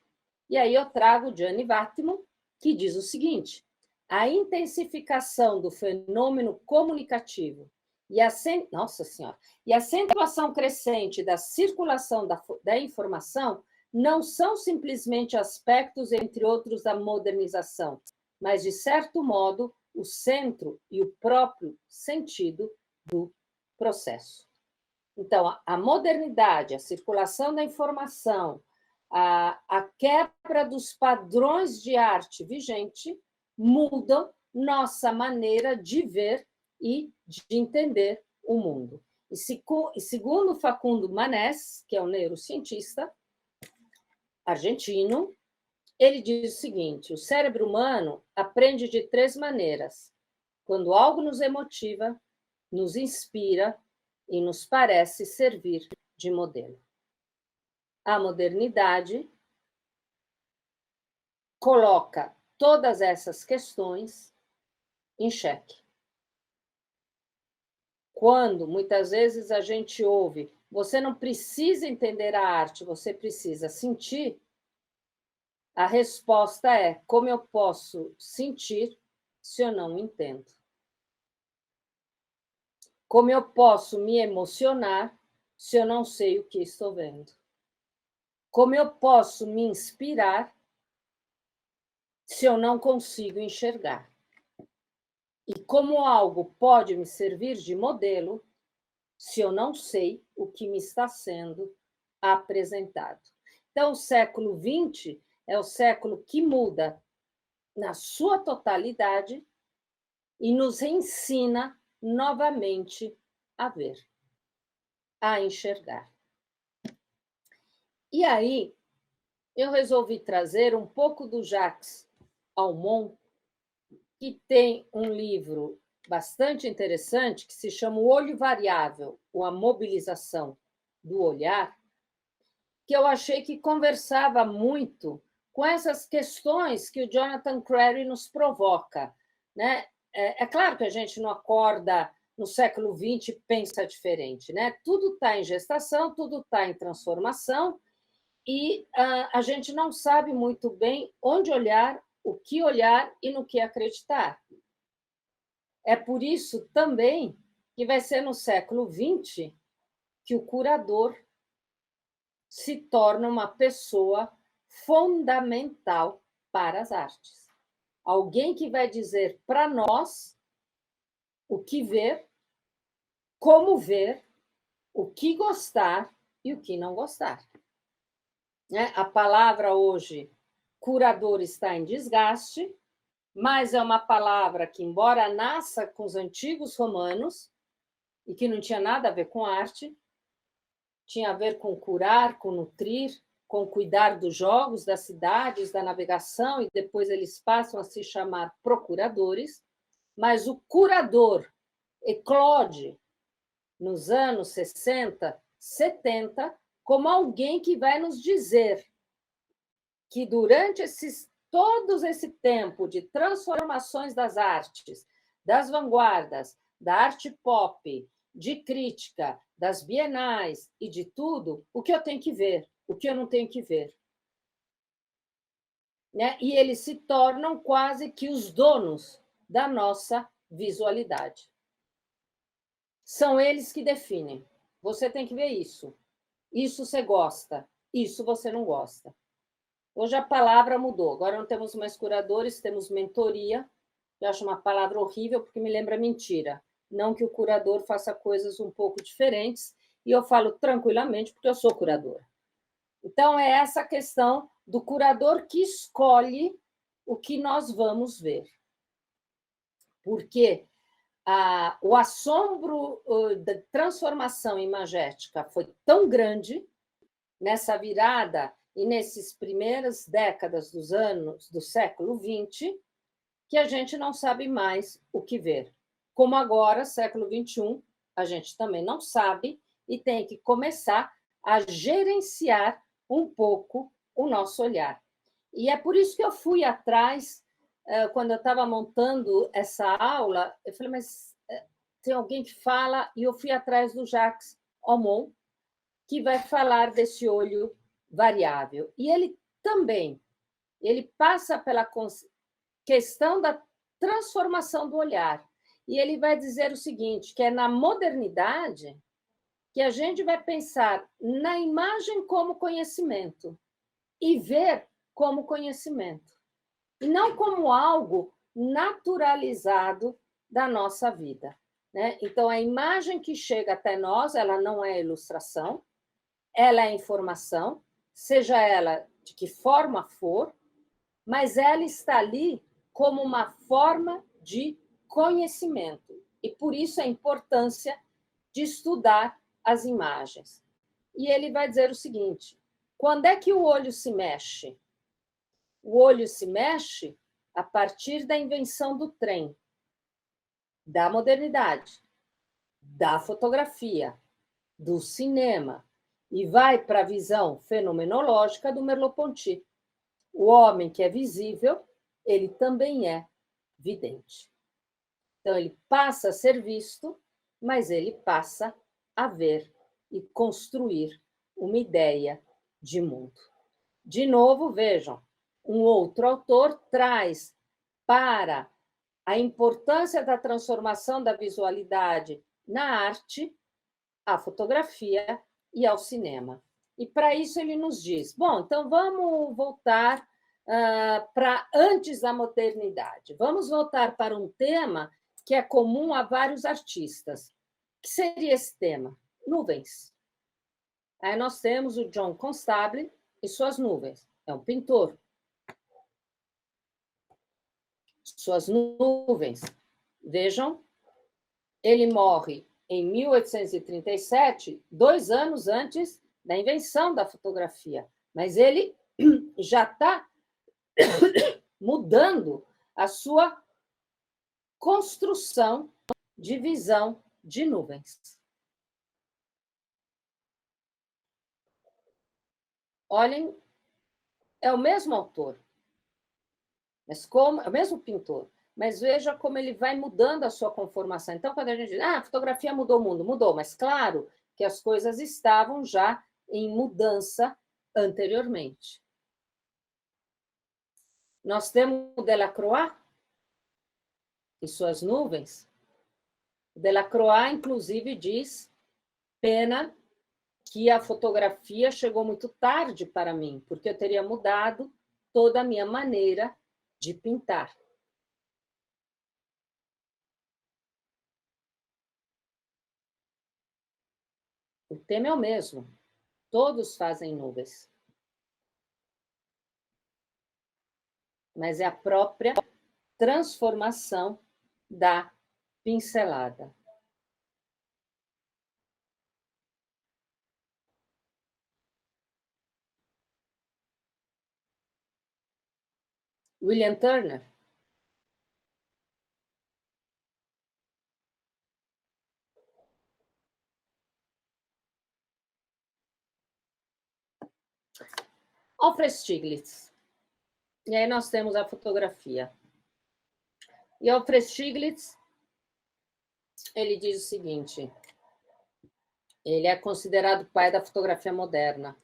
E aí eu trago Gianni Vattimo, que diz o seguinte: a intensificação do fenômeno comunicativo e a acentuação crescente da circulação da informação não são simplesmente aspectos, entre outros, da modernização, mas, de certo modo, o centro e o próprio sentido do processo. Então, a modernidade, a circulação da informação, a quebra dos padrões de arte vigente mudam nossa maneira de ver e de entender o mundo. E segundo Facundo Manes, que é um neurocientista argentino, ele diz o seguinte: o cérebro humano aprende de 3 maneiras: quando algo nos emotiva, nos inspira e nos parece servir de modelo. A modernidade coloca todas essas questões em xeque. Quando, muitas vezes, a gente ouve, você não precisa entender a arte, você precisa sentir, a resposta é, como eu posso sentir se eu não entendo? Como eu posso me emocionar se eu não sei o que estou vendo? Como eu posso me inspirar se eu não consigo enxergar? E como algo pode me servir de modelo se eu não sei o que me está sendo apresentado? Então, o século XX é o século que muda na sua totalidade e nos ensina novamente a ver, a enxergar. E aí, eu resolvi trazer um pouco do Jacques Aumont, que tem um livro bastante interessante que se chama O Olho Variável, ou a Mobilização do Olhar, que eu achei que conversava muito com essas questões que o Jonathan Crary nos provoca, né? É claro que a gente não acorda no século XX e pensa diferente, né? Tudo está em gestação, tudo está em transformação, e a gente não sabe muito bem onde olhar, o que olhar e no que acreditar. É por isso também que vai ser no século XX que o curador se torna uma pessoa fundamental para as artes. Alguém que vai dizer para nós o que ver, como ver, o que gostar e o que não gostar. A palavra hoje, curador, está em desgaste, mas é uma palavra que, embora nasça com os antigos romanos, e que não tinha nada a ver com arte, tinha a ver com curar, com nutrir, com cuidar dos jogos, das cidades, da navegação, e depois eles passam a se chamar procuradores, mas o curador eclode nos anos 60, 70, como alguém que vai nos dizer que durante todo esse tempo de transformações das artes, das vanguardas, da arte pop, de crítica, das bienais e de tudo, o que eu tenho que ver, o que eu não tenho que ver. Né? E eles se tornam quase que os donos da nossa visualidade. são eles que definem. Você tem que ver isso. Isso você gosta, isso você não gosta. Hoje a palavra mudou. Agora não temos mais curadores, temos mentoria. Eu acho uma palavra horrível porque me lembra mentira. Não que o curador faça coisas um pouco diferentes, e eu falo tranquilamente porque eu sou curadora. Então, é essa questão do curador que escolhe o que nós vamos ver. Porque o assombro da transformação imagética foi tão grande nessa virada e nesses primeiras décadas dos anos do século XX, que a gente não sabe mais o que ver. Como agora, século XXI, a gente também não sabe e tem que começar a gerenciar um pouco o nosso olhar. E é por isso que eu fui atrás, quando eu estava montando essa aula, eu falei, mas tem alguém que fala, e eu fui atrás do Jacques Aumont, que vai falar desse olho variável. E ele também, ele passa pela questão da transformação do olhar. E ele vai dizer o seguinte, que é na modernidade que a gente vai pensar na imagem como conhecimento e ver como conhecimento, e não como algo naturalizado da nossa vida. Né? Então, a imagem que chega até nós, ela não é ilustração, ela é informação, seja ela de que forma for, mas ela está ali como uma forma de conhecimento. E por isso a importância de estudar as imagens. E ele vai dizer o seguinte: quando é que o olho se mexe? O olho se mexe a partir da invenção do trem, da modernidade, da fotografia, do cinema, e vai para a visão fenomenológica do Merleau-Ponty. O homem que é visível, ele também é vidente. Então, ele passa a ser visto, mas ele passa a ver e construir uma ideia de mundo. De novo, vejam, um outro autor traz para a importância da transformação da visualidade na arte, à fotografia e ao cinema. E para isso ele nos diz, bom, então vamos voltar para antes da modernidade. Vamos voltar para um tema que é comum a vários artistas. O que seria esse tema? Nuvens. Aí nós temos o John Constable e suas nuvens. É um pintor. Suas nuvens. Vejam, ele morre em 1837, 2 anos antes da invenção da fotografia. Mas ele já está mudando a sua construção de visão de nuvens. Olhem, é o mesmo autor, mas como é o mesmo pintor, mas veja como ele vai mudando a sua conformação. Então, quando a gente diz, a fotografia mudou o mundo, mudou, mas claro que as coisas estavam já em mudança anteriormente. Nós temos o Delacroix e suas nuvens. O Delacroix, inclusive, diz, pena que a fotografia chegou muito tarde para mim, porque eu teria mudado toda a minha maneira de pintar. O tema é o mesmo. Todos fazem nuvens. Mas é a própria transformação da pincelada. William Turner. Alfred Stieglitz. E aí nós temos a fotografia. E Alfred Stieglitz, ele diz o seguinte, ele é considerado o pai da fotografia moderna.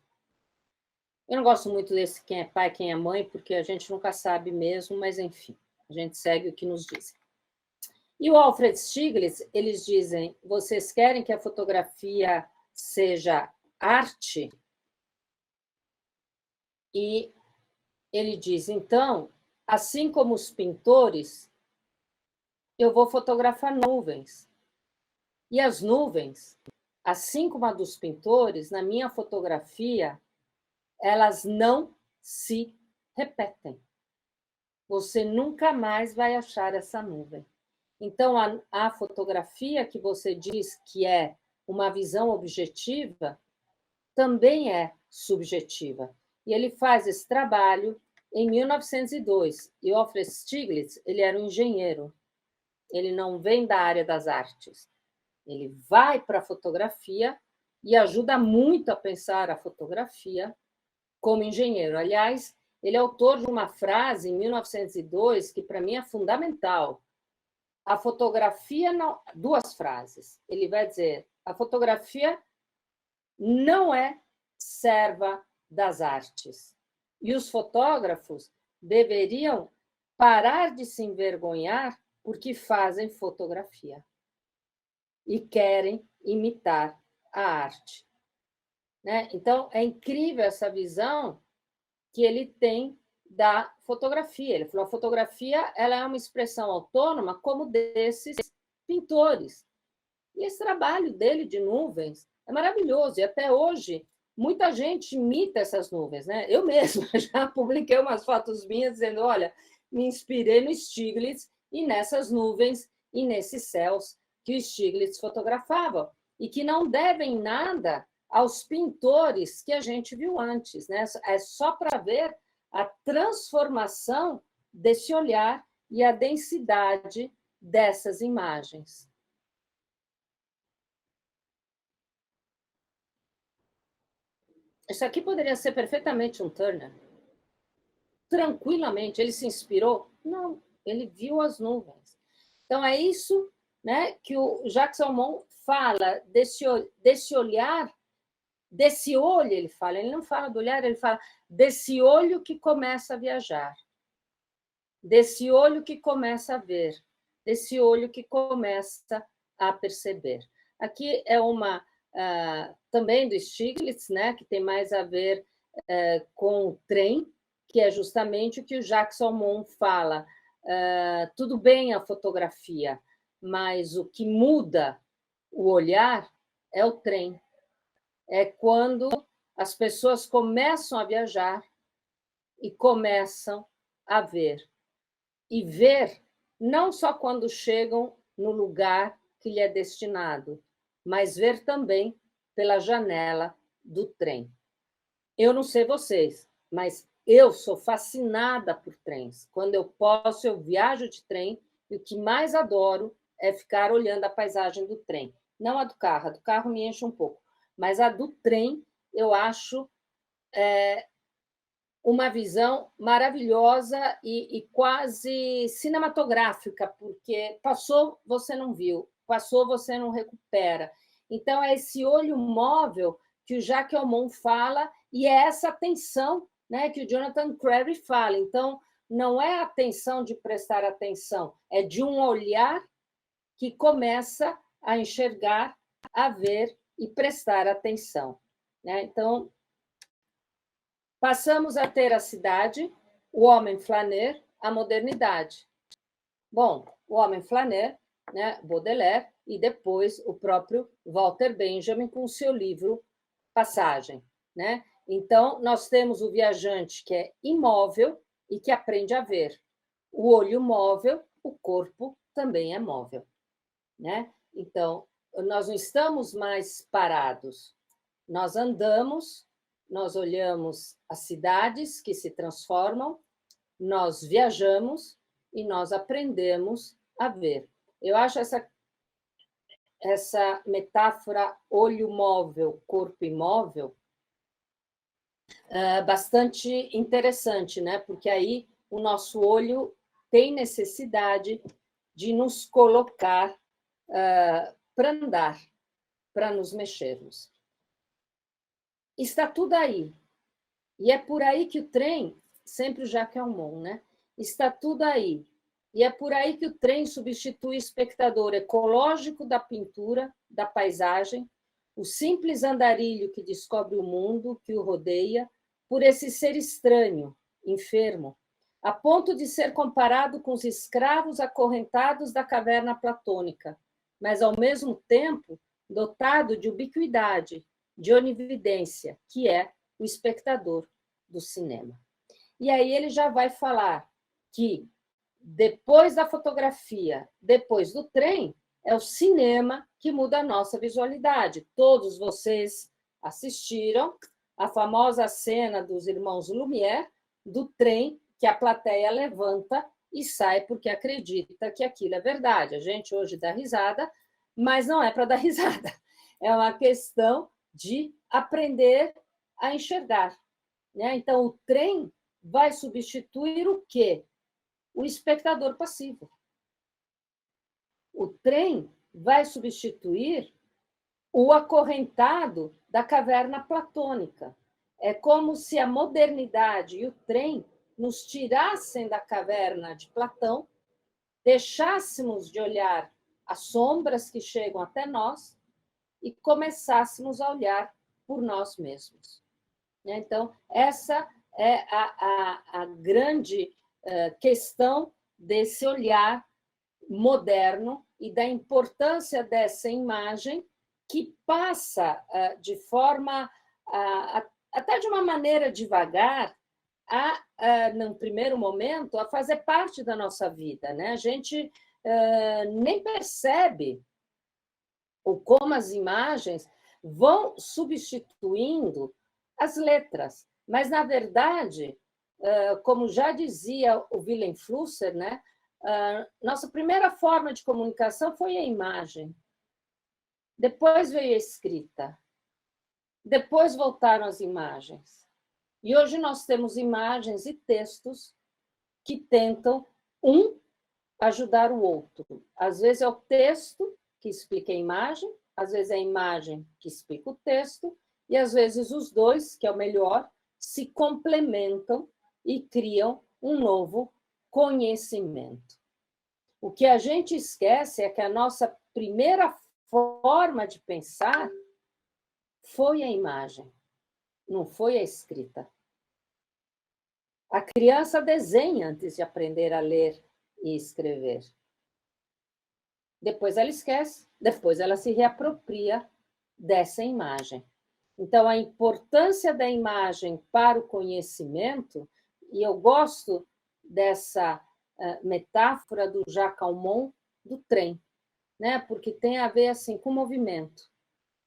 Eu não gosto muito desse quem é pai, quem é mãe, porque a gente nunca sabe mesmo, mas enfim, a gente segue o que nos dizem. E o Alfred Stieglitz, eles dizem, vocês querem que a fotografia seja arte? E ele diz, então, assim como os pintores, eu vou fotografar nuvens. E as nuvens, assim como a dos pintores, na minha fotografia, elas não se repetem. Você nunca mais vai achar essa nuvem. Então, a fotografia que você diz que é uma visão objetiva, também é subjetiva. E ele faz esse trabalho em 1902. E o Alfred Stieglitz, ele era um engenheiro. Ele não vem da área das artes. Ele vai para a fotografia e ajuda muito a pensar a fotografia como engenheiro. Aliás, ele é autor de uma frase em 1902 que para mim é fundamental. A fotografia não, duas frases. Ele vai dizer: a fotografia não é serva das artes. E os fotógrafos deveriam parar de se envergonhar porque fazem fotografia e querem imitar a arte. Né? Então, é incrível essa visão que ele tem da fotografia. Ele falou: a fotografia ela é uma expressão autônoma como desses pintores. E esse trabalho dele de nuvens é maravilhoso. E até hoje, muita gente imita essas nuvens. Né? Eu mesma já publiquei umas fotos minhas dizendo: olha, me inspirei no Stieglitz e nessas nuvens e nesses céus que o Stieglitz fotografava. E que não devem nada aos pintores que a gente viu antes. Né? É só para ver a transformação desse olhar e a densidade dessas imagens. Isso aqui poderia ser perfeitamente um Turner. Tranquilamente. Ele se inspirou? Não, ele viu as nuvens. Então, é isso, né, que o Jacques Salmon fala, desse olhar, desse olho, ele fala. Ele não fala do olhar, ele fala desse olho que começa a viajar, desse olho que começa a ver, desse olho que começa a perceber. Aqui é uma também do Stieglitz, né, que tem mais a ver com o trem, que é justamente o que o Jacques Salmon fala. Tudo bem a fotografia, mas o que muda o olhar é o trem. É quando as pessoas começam a viajar e começam a ver. E ver não só quando chegam no lugar que lhe é destinado, mas ver também pela janela do trem. Eu não sei vocês, mas eu sou fascinada por trens. Quando eu posso, eu viajo de trem e o que mais adoro é ficar olhando a paisagem do trem. Não a do carro me enche um pouco, mas a do trem eu acho uma visão maravilhosa e quase cinematográfica, porque passou, você não viu, passou, você não recupera. Então, é esse olho móvel que o Jacques Salmon fala, e é essa atenção, né, que o Jonathan Crary fala. Então, não é a atenção de prestar atenção, é de um olhar que começa a enxergar, a ver e prestar atenção. Né? Então, passamos a ter a cidade, o homem flaner, a modernidade. Bom, o homem flaner, né, Baudelaire, e depois o próprio Walter Benjamin com o seu livro Passagem. Né? Então, nós temos o viajante que é imóvel e que aprende a ver. O olho móvel, o corpo também é móvel. Né? Então, nós não estamos mais parados. Nós andamos, nós olhamos as cidades que se transformam, nós viajamos e nós aprendemos a ver. Eu acho essa metáfora olho móvel, corpo imóvel bastante interessante, né? Porque aí o nosso olho tem necessidade de nos colocar para andar, para nos mexermos. Está tudo aí. E é por aí que o trem, sempre o Jacques Salmon, né? Está tudo aí. E é por aí que o trem substitui o espectador ecológico da pintura, da paisagem, o simples andarilho que descobre o mundo que o rodeia, por esse ser estranho, enfermo, a ponto de ser comparado com os escravos acorrentados da caverna platônica, mas, ao mesmo tempo, dotado de ubiquidade, de onividência, que é o espectador do cinema. E aí ele já vai falar que, depois da fotografia, depois do trem, é o cinema que muda a nossa visualidade. Todos vocês assistiram a famosa cena dos irmãos Lumière, do trem que a plateia levanta e sai porque acredita que aquilo é verdade. A gente hoje dá risada, mas não é para dar risada. É uma questão de aprender a enxergar. Né? Então, o trem vai substituir o quê? O espectador passivo. O trem vai substituir o acorrentado da caverna platônica. É como se a modernidade e o trem nos tirassem da caverna de Platão, deixássemos de olhar as sombras que chegam até nós e começássemos a olhar por nós mesmos. Então, essa é a grande questão desse olhar moderno e da importância dessa imagem que passa de forma, até de uma maneira devagar, num primeiro momento, a fazer parte da nossa vida. Né? A gente nem percebe ou como as imagens vão substituindo as letras. Mas, na verdade, como já dizia o Willem Flusser, né, nossa primeira forma de comunicação foi a imagem. Depois veio a escrita. Depois voltaram as imagens. E hoje nós temos imagens e textos que tentam ajudar o outro. Às vezes é o texto que explica a imagem, às vezes é a imagem que explica o texto, e às vezes os dois, que é o melhor, se complementam e criam um novo conhecimento. O que a gente esquece é que a nossa primeira forma de pensar foi a imagem, não foi a escrita. A criança desenha antes de aprender a ler e escrever. Depois ela esquece, depois ela se reapropria dessa imagem. Então, a importância da imagem para o conhecimento, e eu gosto dessa metáfora do Jacques Aumont do trem, né? Porque tem a ver assim, com movimento,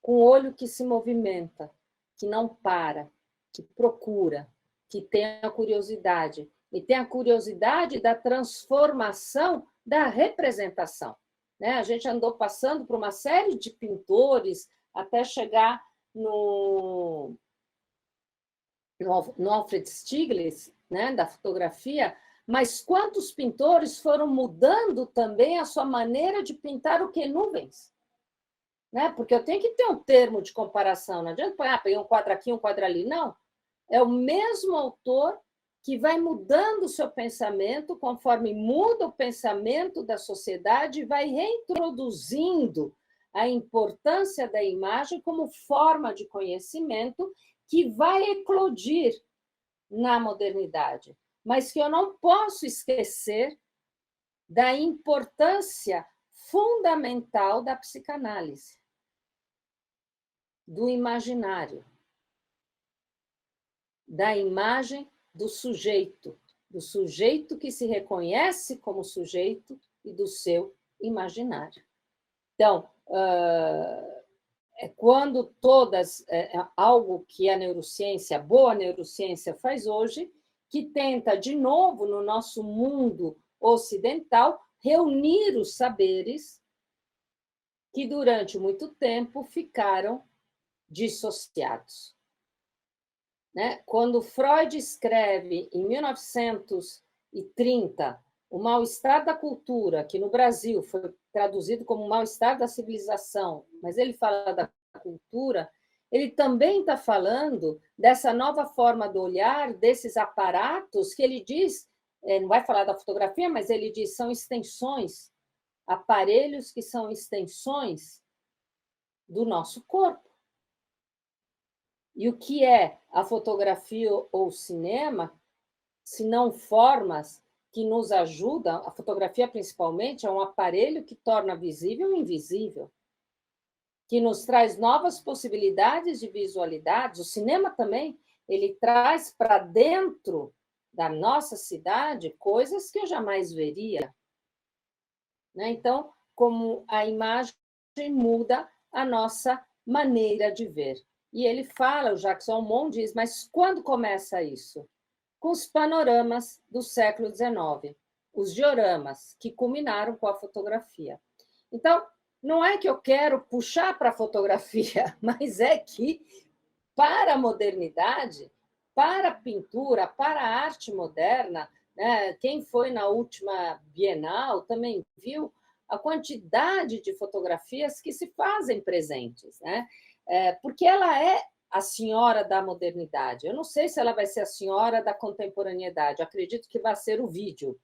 com o olho que se movimenta, que não para, que procura, que tem a curiosidade, e tem a curiosidade da transformação da representação. Né? A gente andou passando por uma série de pintores até chegar no Alfred Stieglitz, né, da fotografia, mas quantos pintores foram mudando também a sua maneira de pintar o que? Nuvens. Né? Porque eu tenho que ter um termo de comparação, não adianta pegar um quadro aqui, um quadro ali, não. É o mesmo autor que vai mudando o seu pensamento, conforme muda o pensamento da sociedade, vai reintroduzindo a importância da imagem como forma de conhecimento que vai eclodir na modernidade, mas que eu não posso esquecer da importância fundamental da psicanálise, do imaginário, da imagem do sujeito que se reconhece como sujeito e do seu imaginário. Então, quando todas, algo que a neurociência, a boa neurociência faz hoje, que tenta, de novo, no nosso mundo ocidental, reunir os saberes que durante muito tempo ficaram dissociados. Né? Quando Freud escreve, em 1930, O Mal-Estar da Cultura, que no Brasil foi traduzido como Mal-Estar da Civilização, mas ele fala da cultura, ele também está falando dessa nova forma do olhar, desses aparatos que ele diz não vai falar da fotografia, mas ele diz são extensões, aparelhos que são extensões do nosso corpo. E o que é a fotografia ou o cinema, se não formas que nos ajudam? A fotografia, principalmente, é um aparelho que torna visível o invisível, que nos traz novas possibilidades de visualidades. O cinema também, ele traz para dentro da nossa cidade coisas que eu jamais veria. Né? Então, como a imagem muda a nossa maneira de ver. E ele fala, o Jacques Salmon diz, mas quando começa isso? Com os panoramas do século XIX, os dioramas, que culminaram com a fotografia. Então, não é que eu quero puxar para a fotografia, mas é que, para a modernidade, para a pintura, para a arte moderna, né, quem foi na última Bienal também viu a quantidade de fotografias que se fazem presentes, né? Porque ela é a senhora da modernidade. Eu não sei se ela vai ser a senhora da contemporaneidade, acredito que vai ser o vídeo,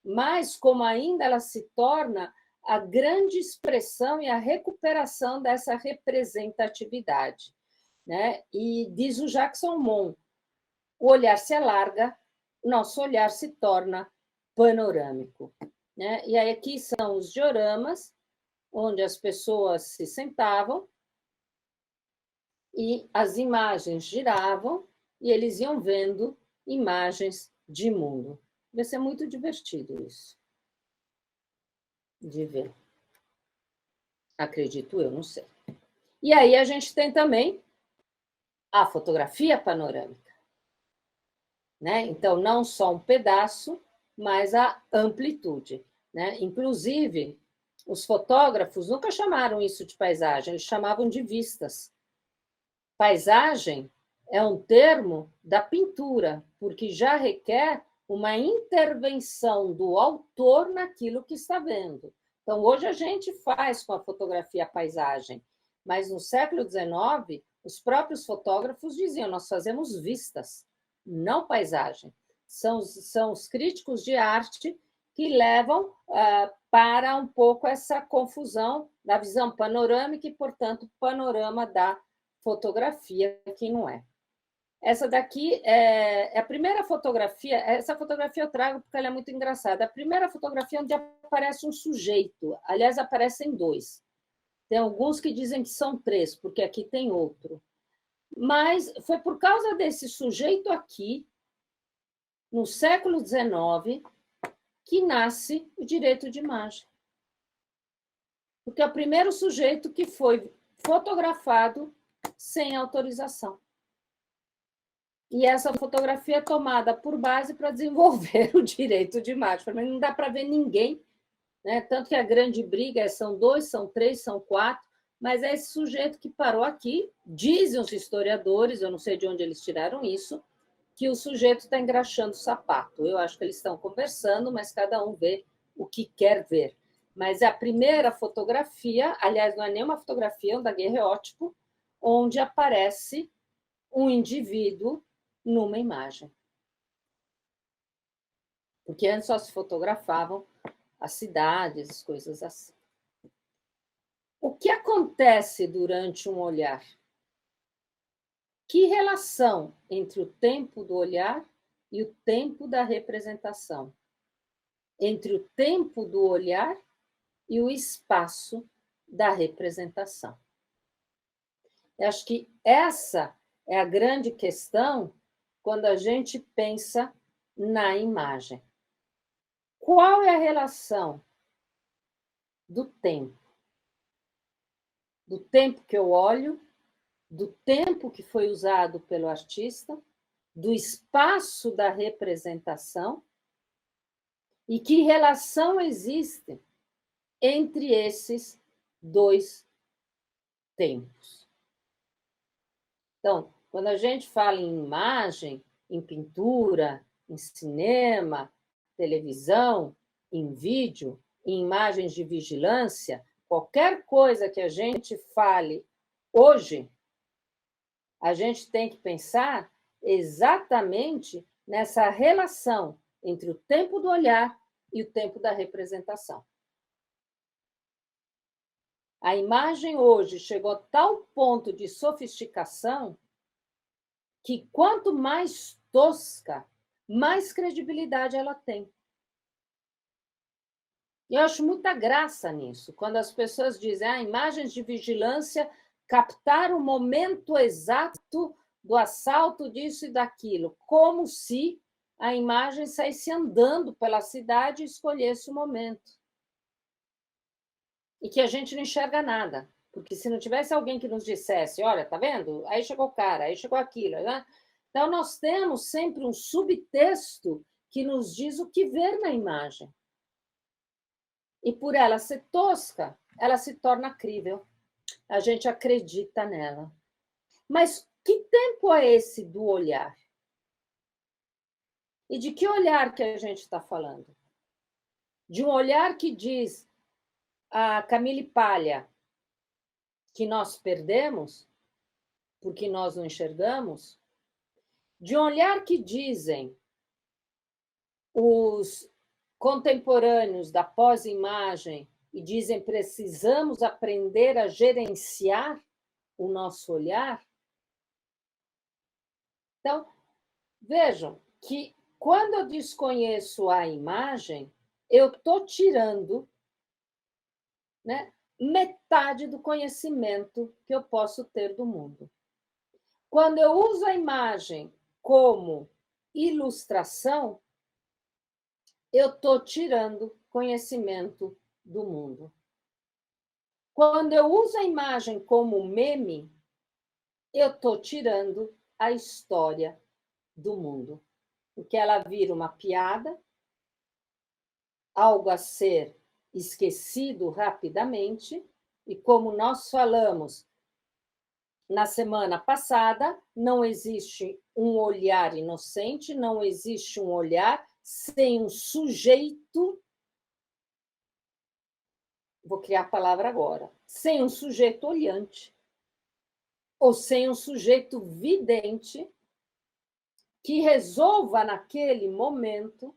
mas como ainda ela se torna a grande expressão e a recuperação dessa representatividade. Né? E diz o Jacques Salmon, o olhar se alarga, nosso olhar se torna panorâmico. Né? E aí aqui são os dioramas, onde as pessoas se sentavam e as imagens giravam e eles iam vendo imagens de mundo. Vai ser muito divertido isso, de ver. Acredito eu, não sei. E aí a gente tem também a fotografia panorâmica. Né? Então, não só um pedaço, mas a amplitude. Né? Inclusive, os fotógrafos nunca chamaram isso de paisagem, eles chamavam de vistas. Paisagem é um termo da pintura, porque já requer uma intervenção do autor naquilo que está vendo. Então, hoje a gente faz com a fotografia a paisagem, mas no século XIX, os próprios fotógrafos diziam, nós fazemos vistas, não paisagem. São os críticos de arte que levam para um pouco essa confusão da visão panorâmica e, portanto, panorama da fotografia, que não é. Essa daqui é a primeira fotografia, essa fotografia eu trago porque ela é muito engraçada. A primeira fotografia onde aparece um sujeito, aliás, aparecem dois. Tem alguns que dizem que são três, porque aqui tem outro. Mas foi por causa desse sujeito aqui, no século XIX, que nasce o direito de imagem. Porque é o primeiro sujeito que foi fotografado sem autorização. E essa fotografia é tomada por base para desenvolver o direito de imagem. Mas não dá para ver ninguém, né? Tanto que a grande briga são dois, são três, são quatro, mas é esse sujeito que parou aqui, dizem os historiadores, eu não sei de onde eles tiraram isso, que o sujeito está engraxando o sapato. Eu acho que eles estão conversando, mas cada um vê o que quer ver. Mas é a primeira fotografia, aliás, não é nenhuma fotografia, é um daguerreótipo, onde aparece um indivíduo numa imagem. Porque antes só se fotografavam as cidades, as coisas assim. O que acontece durante um olhar? Que relação entre o tempo do olhar e o tempo da representação? Entre o tempo do olhar e o espaço da representação? Eu acho que essa é a grande questão quando a gente pensa na imagem. Qual é a relação do tempo? Do tempo que eu olho, do tempo que foi usado pelo artista, do espaço da representação, e que relação existe entre esses dois tempos. Então, quando a gente fala em imagem, em pintura, em cinema, televisão, em vídeo, em imagens de vigilância, qualquer coisa que a gente fale hoje, a gente tem que pensar exatamente nessa relação entre o tempo do olhar e o tempo da representação. A imagem hoje chegou a tal ponto de sofisticação que quanto mais tosca, mais credibilidade ela tem. E eu acho muita graça nisso, quando as pessoas dizem imagens de vigilância captaram o momento exato do assalto disso e daquilo, como se a imagem saísse andando pela cidade e escolhesse o momento. E que a gente não enxerga nada. Porque se não tivesse alguém que nos dissesse, olha, tá vendo? Aí chegou o cara, aí chegou aquilo. Né? Então, nós temos sempre um subtexto que nos diz o que ver na imagem. E por ela ser tosca, ela se torna crível. A gente acredita nela. Mas que tempo é esse do olhar? E de que olhar que a gente está falando? De um olhar que diz a Camille Paglia que nós perdemos porque nós não enxergamos? De um olhar que dizem os contemporâneos da pós-imagem e dizem precisamos aprender a gerenciar o nosso olhar? Então, vejam que quando eu desconheço a imagem, eu estou tirando, né, metade do conhecimento que eu posso ter do mundo. Quando eu uso a imagem como ilustração, eu estou tirando conhecimento do mundo. Quando eu uso a imagem como meme, eu estou tirando a história do mundo. Porque ela vira uma piada, algo a ser esquecido rapidamente, e como nós falamos na semana passada, não existe um olhar inocente, não existe um olhar sem um sujeito. Vou criar a palavra agora. Sem um sujeito olhante, ou sem um sujeito vidente, que resolva, naquele momento,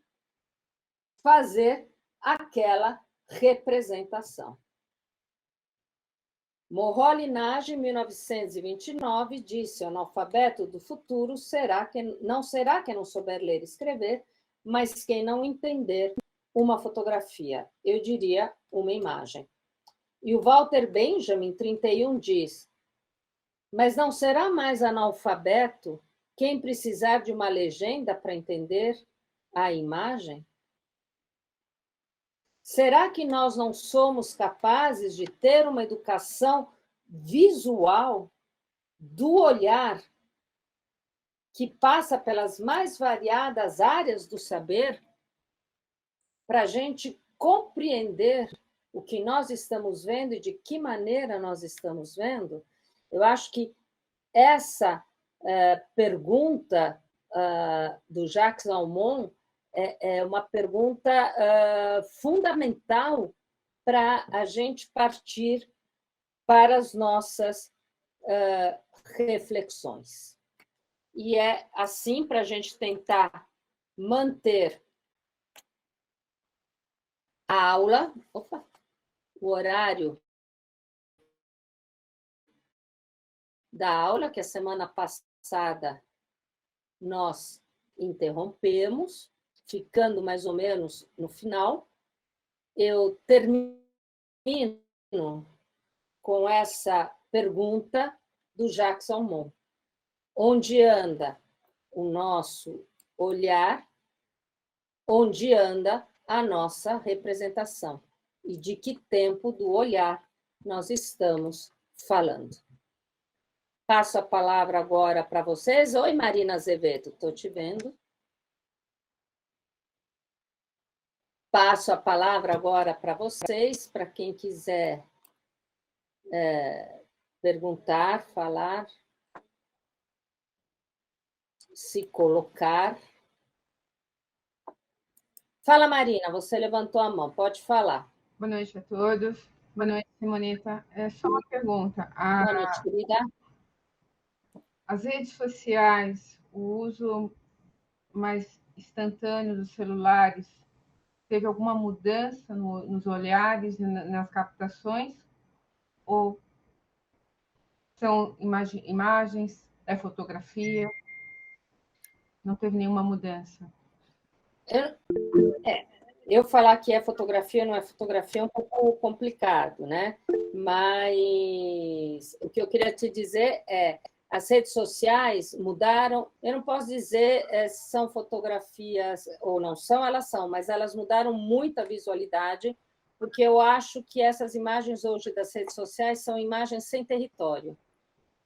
fazer aquela representação. Moholy-Nagy, em 1929, disse: o analfabeto do futuro não será quem não souber ler e escrever, mas quem não entender uma fotografia, eu diria uma imagem. E o Walter Benjamin, 31, diz: mas não será mais analfabeto quem precisar de uma legenda para entender a imagem? Será que nós não somos capazes de ter uma educação visual do olhar que passa pelas mais variadas áreas do saber para a gente compreender o que nós estamos vendo e de que maneira nós estamos vendo? Eu acho que essa pergunta do Jacques Almond é uma pergunta fundamental para a gente partir para as nossas reflexões. E é assim, para a gente tentar manter a aula, o horário da aula, que a semana passada nós interrompemos, ficando mais ou menos no final. Eu termino com essa pergunta do Jacques Almond. Onde anda o nosso olhar? Onde anda a nossa representação? E de que tempo do olhar nós estamos falando? Passo a palavra agora para vocês. Oi, Marina Azevedo, estou te vendo. Passo a palavra agora para vocês, para quem quiser perguntar, falar, se colocar. Fala, Marina, você levantou a mão, pode falar. Boa noite a todos. Boa noite, Simoneta. É só uma pergunta. Boa noite, querida. As redes sociais, o uso mais instantâneo dos celulares teve alguma mudança nos olhares e nas captações? Ou são imagens, é fotografia? Não teve nenhuma mudança? Eu falar que é fotografia, não é fotografia, é um pouco complicado, né? Mas o que eu queria te dizer é as redes sociais mudaram. Eu não posso dizer se são fotografias ou não são, elas são, mas elas mudaram muito a visualidade, porque eu acho que essas imagens hoje das redes sociais são imagens sem território.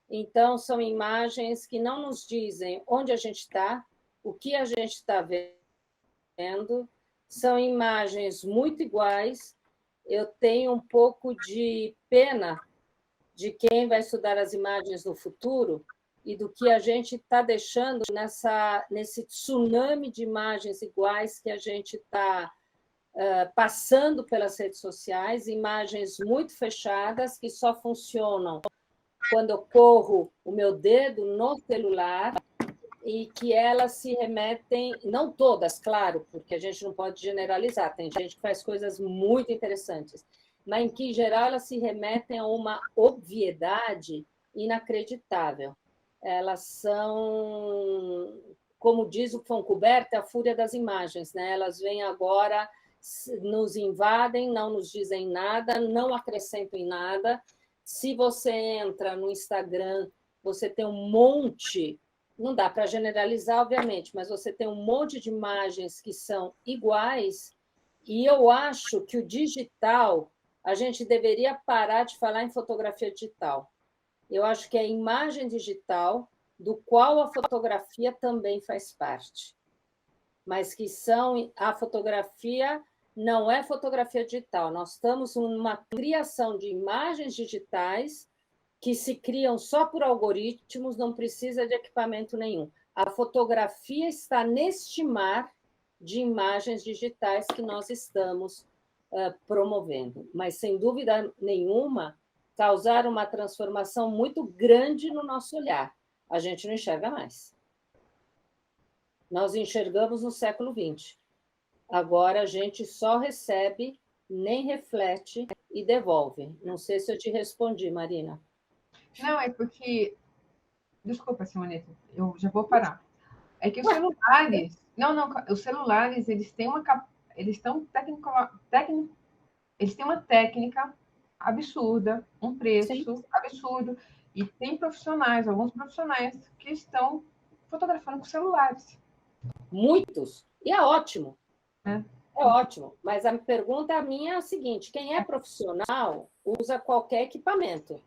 Então, são imagens que não nos dizem onde a gente está, o que a gente está vendo, são imagens muito iguais. Eu tenho um pouco de pena de quem vai estudar as imagens no futuro e do que a gente está deixando nesse tsunami de imagens iguais que a gente está passando pelas redes sociais, imagens muito fechadas que só funcionam quando eu corro o meu dedo no celular e que elas se remetem, não todas, claro, porque a gente não pode generalizar, tem gente que faz coisas muito interessantes, mas em que, em geral, elas se remetem a uma obviedade inacreditável. Elas são, como diz o Foncobert, a fúria das imagens, né? Elas vêm agora, nos invadem, não nos dizem nada, não acrescentam em nada. Se você entra no Instagram, você tem um monte, não dá para generalizar, obviamente, mas você tem um monte de imagens que são iguais, e eu acho que o digital, a gente deveria parar de falar em fotografia digital. Eu acho que é a imagem digital, do qual a fotografia também faz parte, mas que são a fotografia não é fotografia digital. Nós estamos numa criação de imagens digitais que se criam só por algoritmos, não precisa de equipamento nenhum. A fotografia está neste mar de imagens digitais que nós estamos promovendo, mas, sem dúvida nenhuma, causaram uma transformação muito grande no nosso olhar. A gente não enxerga mais. Nós enxergamos no século XX. Agora a gente só recebe, nem reflete e devolve. Não sei se eu te respondi, Marina. Não, é porque... Desculpa, Simoneta, eu já vou parar. É que os celulares... Não, os celulares, eles têm uma... Eles têm uma técnica absurda, um preço Sim. absurdo, e tem profissionais, alguns profissionais, que estão fotografando com celulares. Muitos. E é ótimo. É ótimo. Mas a pergunta minha é a seguinte: quem é profissional usa qualquer equipamento.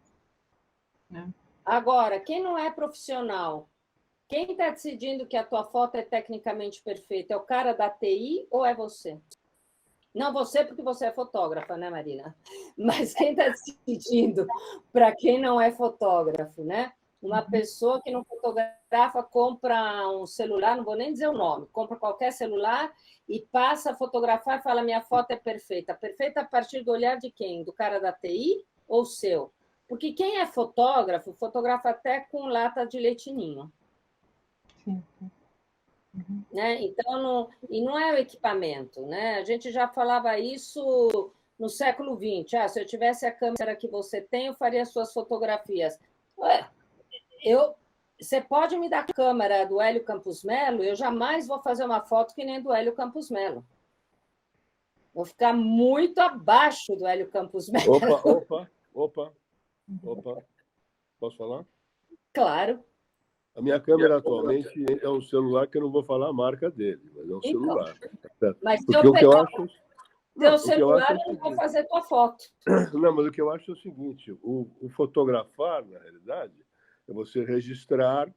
Agora, quem não é profissional, quem está decidindo que a tua foto é tecnicamente perfeita? É o cara da TI ou é você? Não você, porque você é fotógrafa, né, Marina? Mas quem está decidindo para quem não é fotógrafo, né? Uma pessoa que não fotografa compra um celular, não vou nem dizer o nome, compra qualquer celular e passa a fotografar e fala: minha foto é perfeita. Perfeita a partir do olhar de quem? Do cara da TI ou seu? Porque quem é fotógrafo, fotografa até com lata de leite ninho. Sim. Né? Então, não é o equipamento. Né? A gente já falava isso no século XX. Se eu tivesse a câmera que você tem, eu faria suas fotografias. Você pode me dar a câmera do Hélio Campos Melo, eu jamais vou fazer uma foto que nem do Hélio Campos Melo. Vou ficar muito abaixo do Hélio Campos Melo. Opa. Posso falar? Claro. A minha câmera atualmente é um celular que eu não vou falar a marca dele, mas é um celular. Mas porque o que eu acho... Teu celular, eu não vou fazer tua foto. Não, mas o que eu acho é o seguinte: o fotografar, na realidade, é você registrar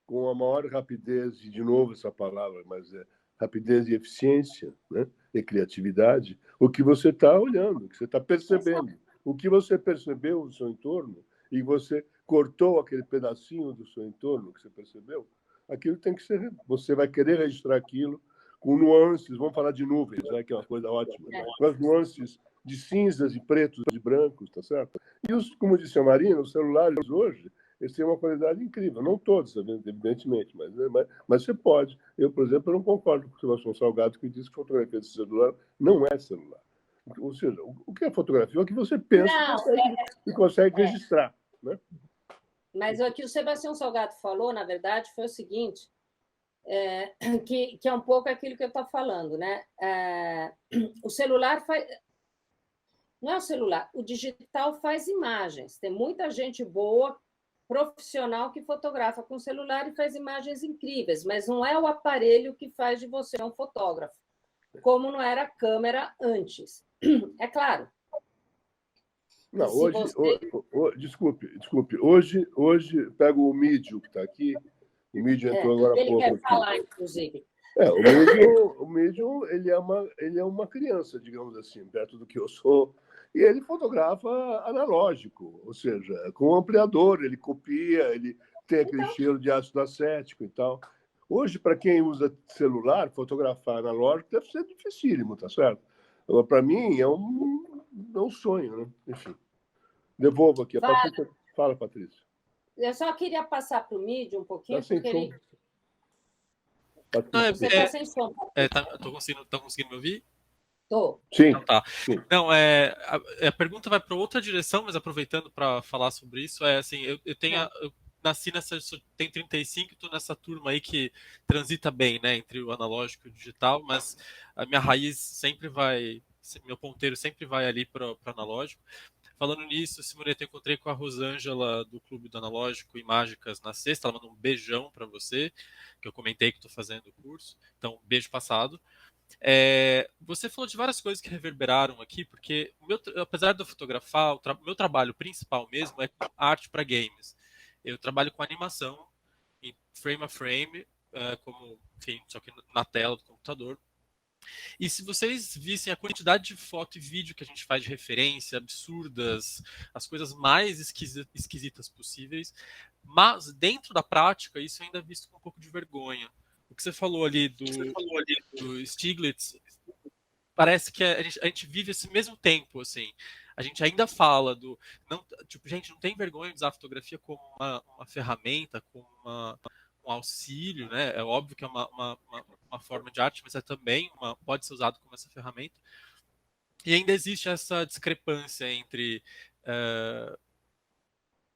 com a maior rapidez, e de novo essa palavra, mas é rapidez e eficiência, né? E criatividade, o que você está olhando, o que você está percebendo. O que você percebeu no seu entorno e você cortou aquele pedacinho do seu entorno que você percebeu, aquilo tem que ser... Você vai querer registrar aquilo com nuances, vamos falar de nuvens, né, que é uma coisa ótima, com as nuances de cinzas e pretos e brancos, tá certo? E, como disse a Marina, os celulares hoje, eles têm uma qualidade incrível. Não todos, evidentemente, mas você pode. Eu, por exemplo, não concordo com o Sebastião Salgado, que diz que fotografia de celular não é celular. Ou seja, o que é fotografia? É o que você pensa e consegue registrar. Né? Mas o que o Sebastião Salgado falou, na verdade, foi o seguinte, que é um pouco aquilo que eu estou falando. Né? O celular faz... Não é o celular, o digital faz imagens. Tem muita gente boa, profissional, que fotografa com celular e faz imagens incríveis, mas não é o aparelho que faz de você um fotógrafo, como não era a câmera antes. É claro. Não, desculpe. Hoje pego o Mídio, que está aqui. O Mídio entrou agora há pouco. Ele quer falar, inclusive. O Mídio ele é uma criança, digamos assim, perto do que eu sou. E ele fotografa analógico, ou seja, com ampliador, ele copia, ele tem aquele cheiro de ácido acético e tal. Hoje, para quem usa celular, fotografar analógico deve ser dificílimo, tá certo? Para mim, é um sonho, né? Enfim. Devolvo aqui. Fala, Patrícia. Eu só queria passar para o Mídio um pouquinho, porque ele... Você está sem som. Tô conseguindo me ouvir? Tô. Sim. Então, tá. Sim. Não, a pergunta vai para outra direção, mas aproveitando para falar sobre isso, assim, eu nasci tenho 35, estou nessa turma aí que transita bem, né, entre o analógico e o digital, mas a minha raiz sempre vai, meu ponteiro sempre vai ali para o analógico. Falando nisso, Simoneta, eu encontrei com a Rosângela do Clube do Analógico e Mágicas na sexta. Ela mandou um beijão para você, que eu comentei que estou fazendo o curso. Então, beijo passado. Você falou de várias coisas que reverberaram aqui, porque apesar de eu fotografar, o meu trabalho principal mesmo é com arte para games. Eu trabalho com animação, em frame a frame, enfim, só que na tela do computador. E se vocês vissem a quantidade de foto e vídeo que a gente faz de referência, absurdas, as coisas mais esquisitas possíveis, mas dentro da prática isso ainda é visto com um pouco de vergonha. O que você falou ali do Stiglitz, parece que a gente vive esse mesmo tempo, assim. A gente ainda fala gente, não tem vergonha de usar a fotografia como uma ferramenta, como um auxílio, né? É óbvio que é uma forma de arte, mas também pode ser usado como essa ferramenta. E ainda existe essa discrepância entre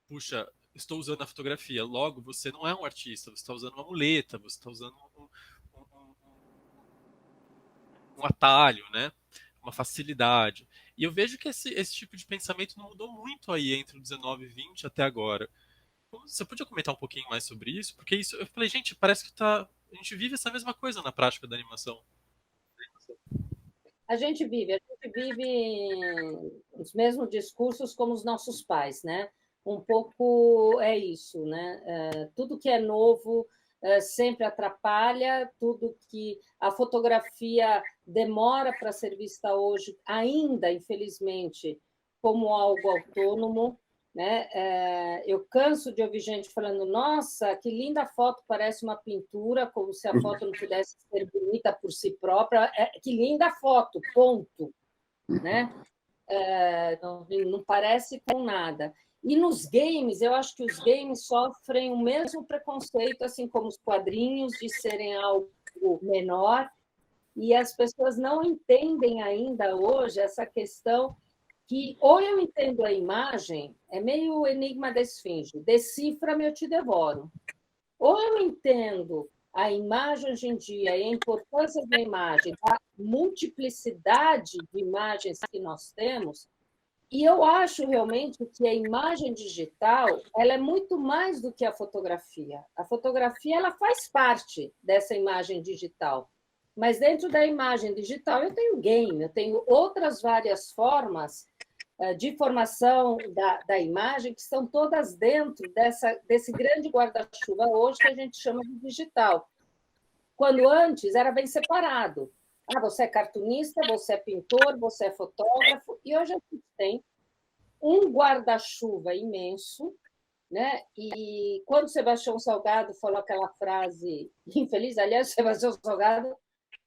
puxa, estou usando a fotografia, logo você não é um artista, você está usando uma muleta, você está usando um atalho, né? Uma facilidade. E eu vejo que esse tipo de pensamento não mudou muito aí entre o 19 e 20 até agora. Você podia comentar um pouquinho mais sobre isso? Porque isso, eu falei, gente, parece que a gente vive essa mesma coisa na prática da animação. A gente vive os mesmos discursos como os nossos pais, né? Um pouco é isso, né? Tudo que é novo sempre atrapalha, tudo que a fotografia demora para ser vista hoje, ainda, infelizmente, como algo autônomo. Né? Eu canso de ouvir gente falando, nossa, que linda foto, parece uma pintura, como se a foto não pudesse ser bonita por si própria. Que linda foto, ponto. Né? Não parece com nada. E nos games, eu acho que os games sofrem o mesmo preconceito, assim como os quadrinhos, de serem algo menor, e as pessoas não entendem ainda hoje essa questão que ou eu entendo a imagem, é meio o enigma da esfinge, decifra-me, eu te devoro. Ou eu entendo a imagem hoje em dia e a importância da imagem, a multiplicidade de imagens que nós temos, e eu acho realmente que a imagem digital ela é muito mais do que a fotografia. A fotografia ela faz parte dessa imagem digital. Mas dentro da imagem digital eu tenho game, eu tenho outras várias formas de formação da imagem que estão todas dentro desse grande guarda-chuva hoje que a gente chama de digital. Quando antes era bem separado. Você é cartunista, você é pintor, você é fotógrafo, e hoje a gente tem um guarda-chuva imenso, né? E quando o Sebastião Salgado falou aquela frase infeliz, aliás, o Sebastião Salgado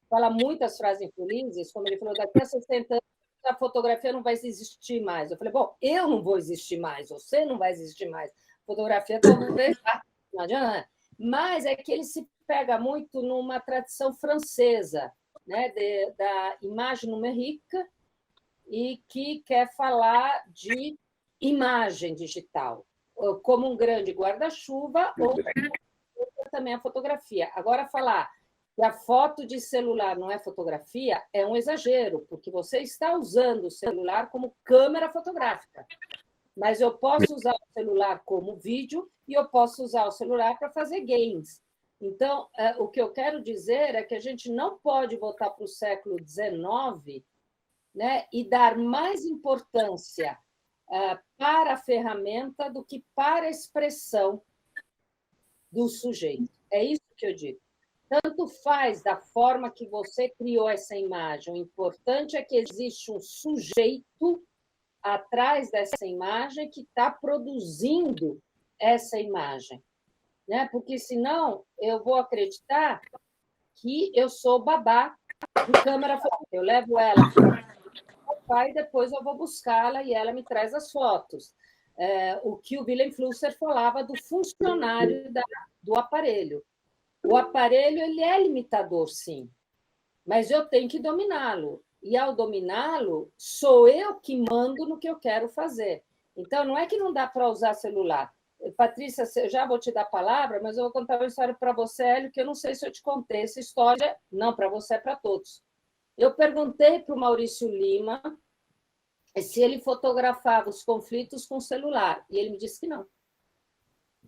fala muitas frases infelizes, como ele falou, daqui a 60 anos a fotografia não vai existir mais. Eu falei, bom, eu não vou existir mais, você não vai existir mais, Fotografia talvez não adianta. Mas é que ele se pega muito numa tradição francesa, né, da imagem numérica, e que quer falar de imagem digital, como um grande guarda-chuva, ou também a fotografia. Agora, falar que a foto de celular não é fotografia é um exagero, porque você está usando o celular como câmera fotográfica. Mas eu posso usar o celular como vídeo e eu posso usar o celular para fazer games. Então, o que eu quero dizer é que a gente não pode voltar para o século XIX, né, e dar mais importância para a ferramenta do que para a expressão do sujeito. É isso que eu digo. Tanto faz da forma que você criou essa imagem, o importante é que existe um sujeito atrás dessa imagem que está produzindo essa imagem, né? Porque senão eu vou acreditar que eu sou babá de câmera fotográfica. Eu levo ela para o e depois eu vou buscá-la e ela me traz as fotos. O que o Willem Flusser falava do funcionário do aparelho. O aparelho ele é limitador, sim, mas eu tenho que dominá-lo. E, ao dominá-lo, sou eu que mando no que eu quero fazer. Então, não é que não dá para usar celular. Patrícia, eu já vou te dar a palavra, mas eu vou contar uma história para você, Hélio, que eu não sei se eu te contei. Essa história, não para você, é para todos. Eu perguntei para o Maurício Lima se ele fotografava os conflitos com celular, e ele me disse que não.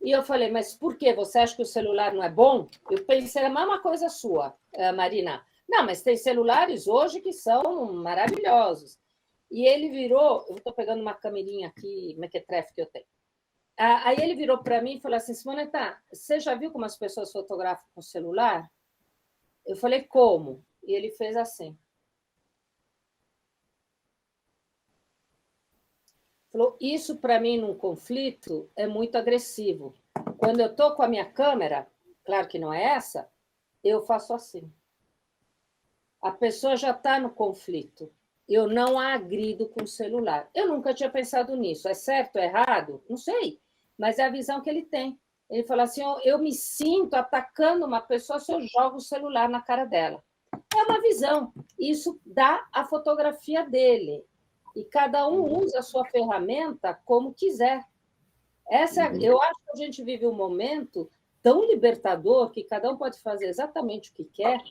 E eu falei, mas por quê? Você acha que o celular não é bom? Eu pensei, é a mesma coisa sua, Marina. Não, mas tem celulares hoje que são maravilhosos. E ele virou, eu estou pegando uma camerinha aqui, mequetrefe que eu tenho. Aí ele virou para mim e falou assim, Simonetta, você já viu como as pessoas fotografam com celular? Eu falei, como? E ele fez assim. Falou, isso para mim num conflito é muito agressivo. Quando eu estou com a minha câmera, claro que não é essa, eu faço assim. A pessoa já está no conflito. Eu não a agrido com o celular. Eu nunca tinha pensado nisso. É certo, é errado? Não sei. Mas é a visão que ele tem. Ele falou assim, eu me sinto atacando uma pessoa se eu jogo o celular na cara dela. É uma visão. Isso dá a fotografia dele. E cada um usa a sua ferramenta como quiser. Eu acho que a gente vive um momento tão libertador que cada um pode fazer exatamente o que quer,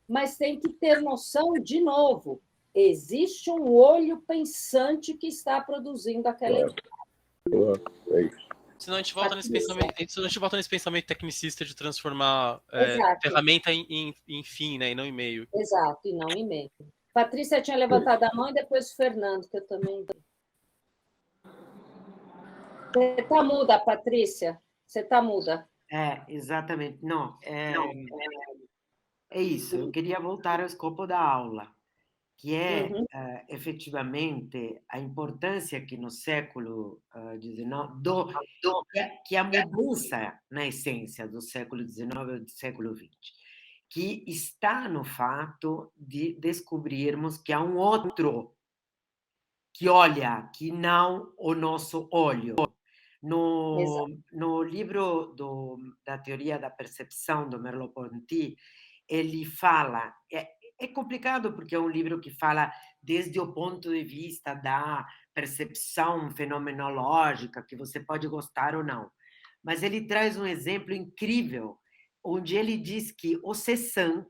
mas tem que ter noção, de novo, existe um olho pensante que está produzindo aquela imagem. É isso. Senão a gente volta nesse pensamento tecnicista de transformar ferramenta em fim, né, e não em meio. Exato, e não em meio. Patrícia tinha levantado a mão e depois o Fernando, que eu também... Você está muda, Patrícia? Você está muda. Exatamente. Não, é isso. Eu queria voltar ao escopo da aula, que é, efetivamente, a importância que no século XIX, que a mudança na essência do século XIX e do século XX, que está no fato de descobrirmos que há um outro que olha, que não o nosso olho. No livro da teoria da percepção, do Merleau-Ponty, ele fala... É complicado porque é um livro que fala desde o ponto de vista da percepção fenomenológica, que você pode gostar ou não. Mas ele traz um exemplo incrível, onde ele diz que o Cézanne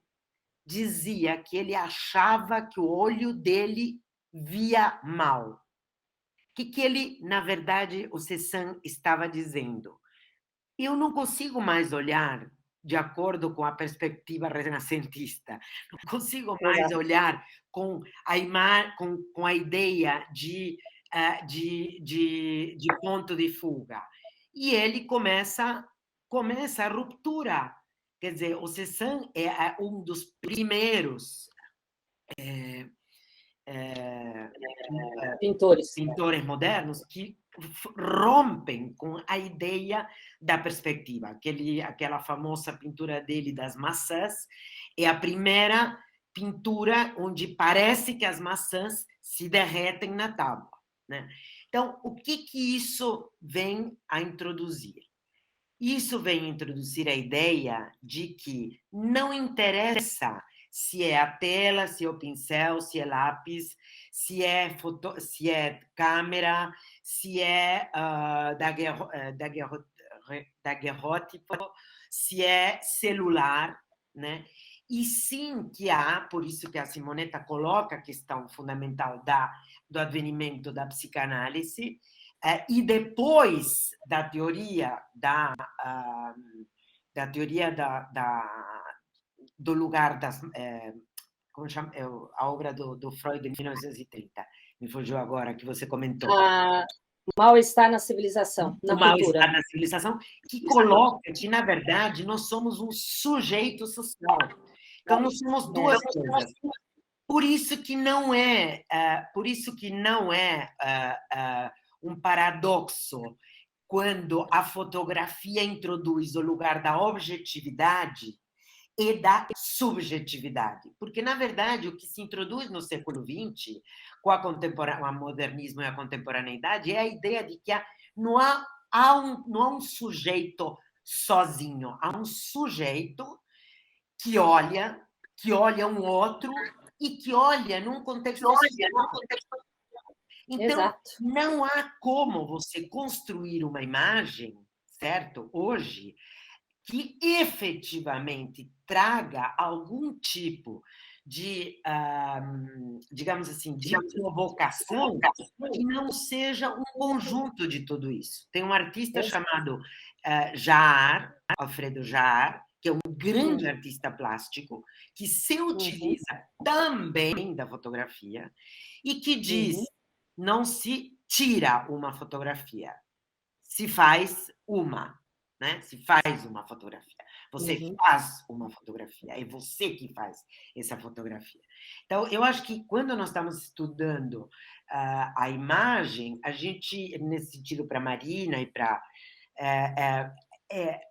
dizia que ele achava que o olho dele via mal. O que ele, na verdade, o Cézanne estava dizendo? Eu não consigo mais olhar de acordo com a perspectiva renascentista. Não consigo mais olhar com a ideia de ponto de fuga. E ele começa a ruptura. Quer dizer, o Cézanne é um dos primeiros pintores modernos que rompem com a ideia da perspectiva. Aquela famosa pintura dele das maçãs é a primeira pintura onde parece que as maçãs se derretem na tábua, né? Então, o que isso vem a introduzir? Isso vem introduzir a ideia de que não interessa se é a tela, se é o pincel, se é lápis, se é câmera, se é daguerreótipo, se é celular, né? E sim que há, por isso que a Simonetta coloca a questão fundamental do advenimento da psicanálise, e depois da teoria do lugar das... como chama? A obra do Freud de 1930. Me fugiu agora, que você comentou. Mal-estar na civilização, na cultura. Mal-estar na civilização, que coloca que, na verdade, nós somos um sujeito social. Então, nós somos duas coisas. Por isso que não é um paradoxo quando a fotografia introduz o lugar da objetividade e da subjetividade. Porque, na verdade, o que se introduz no século XX, com o modernismo e a contemporaneidade, é a ideia de que não há um sujeito sozinho, há um sujeito que olha um outro e que olha num contexto social. Então, exato, não há como você construir uma imagem, certo? Hoje, que efetivamente traga algum tipo de, digamos assim, de provocação que não seja um conjunto de tudo isso. Tem um artista chamado Alfredo Jaar, que é um grande artista plástico, que se utiliza também da fotografia e que diz: não se tira uma fotografia, se faz uma, né? Se faz uma fotografia. Você faz uma fotografia, é você que faz essa fotografia. Então, eu acho que quando nós estamos estudando a imagem, a gente, nesse sentido, para a Marina e para...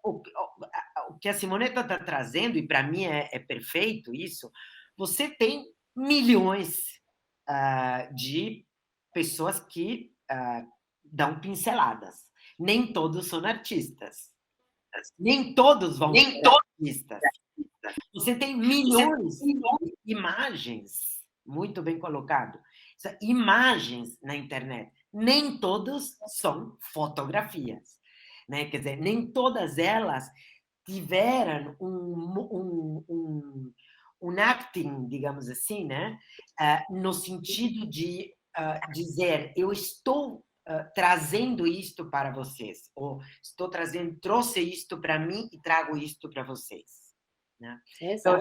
o que a Simonetta está trazendo, e para mim é perfeito isso, você tem milhões de pessoas que dão pinceladas. Nem todos são artistas. Nem todos vão ser artistas. Você tem milhões de imagens, muito bem colocado, imagens na internet. Nem todos são fotografias. Né? Quer dizer, nem todas elas tiveram um acting, digamos assim, né? No sentido de dizer, eu estou trazendo isto para vocês, ou trouxe isto para mim e trago isto para vocês. Né? Então,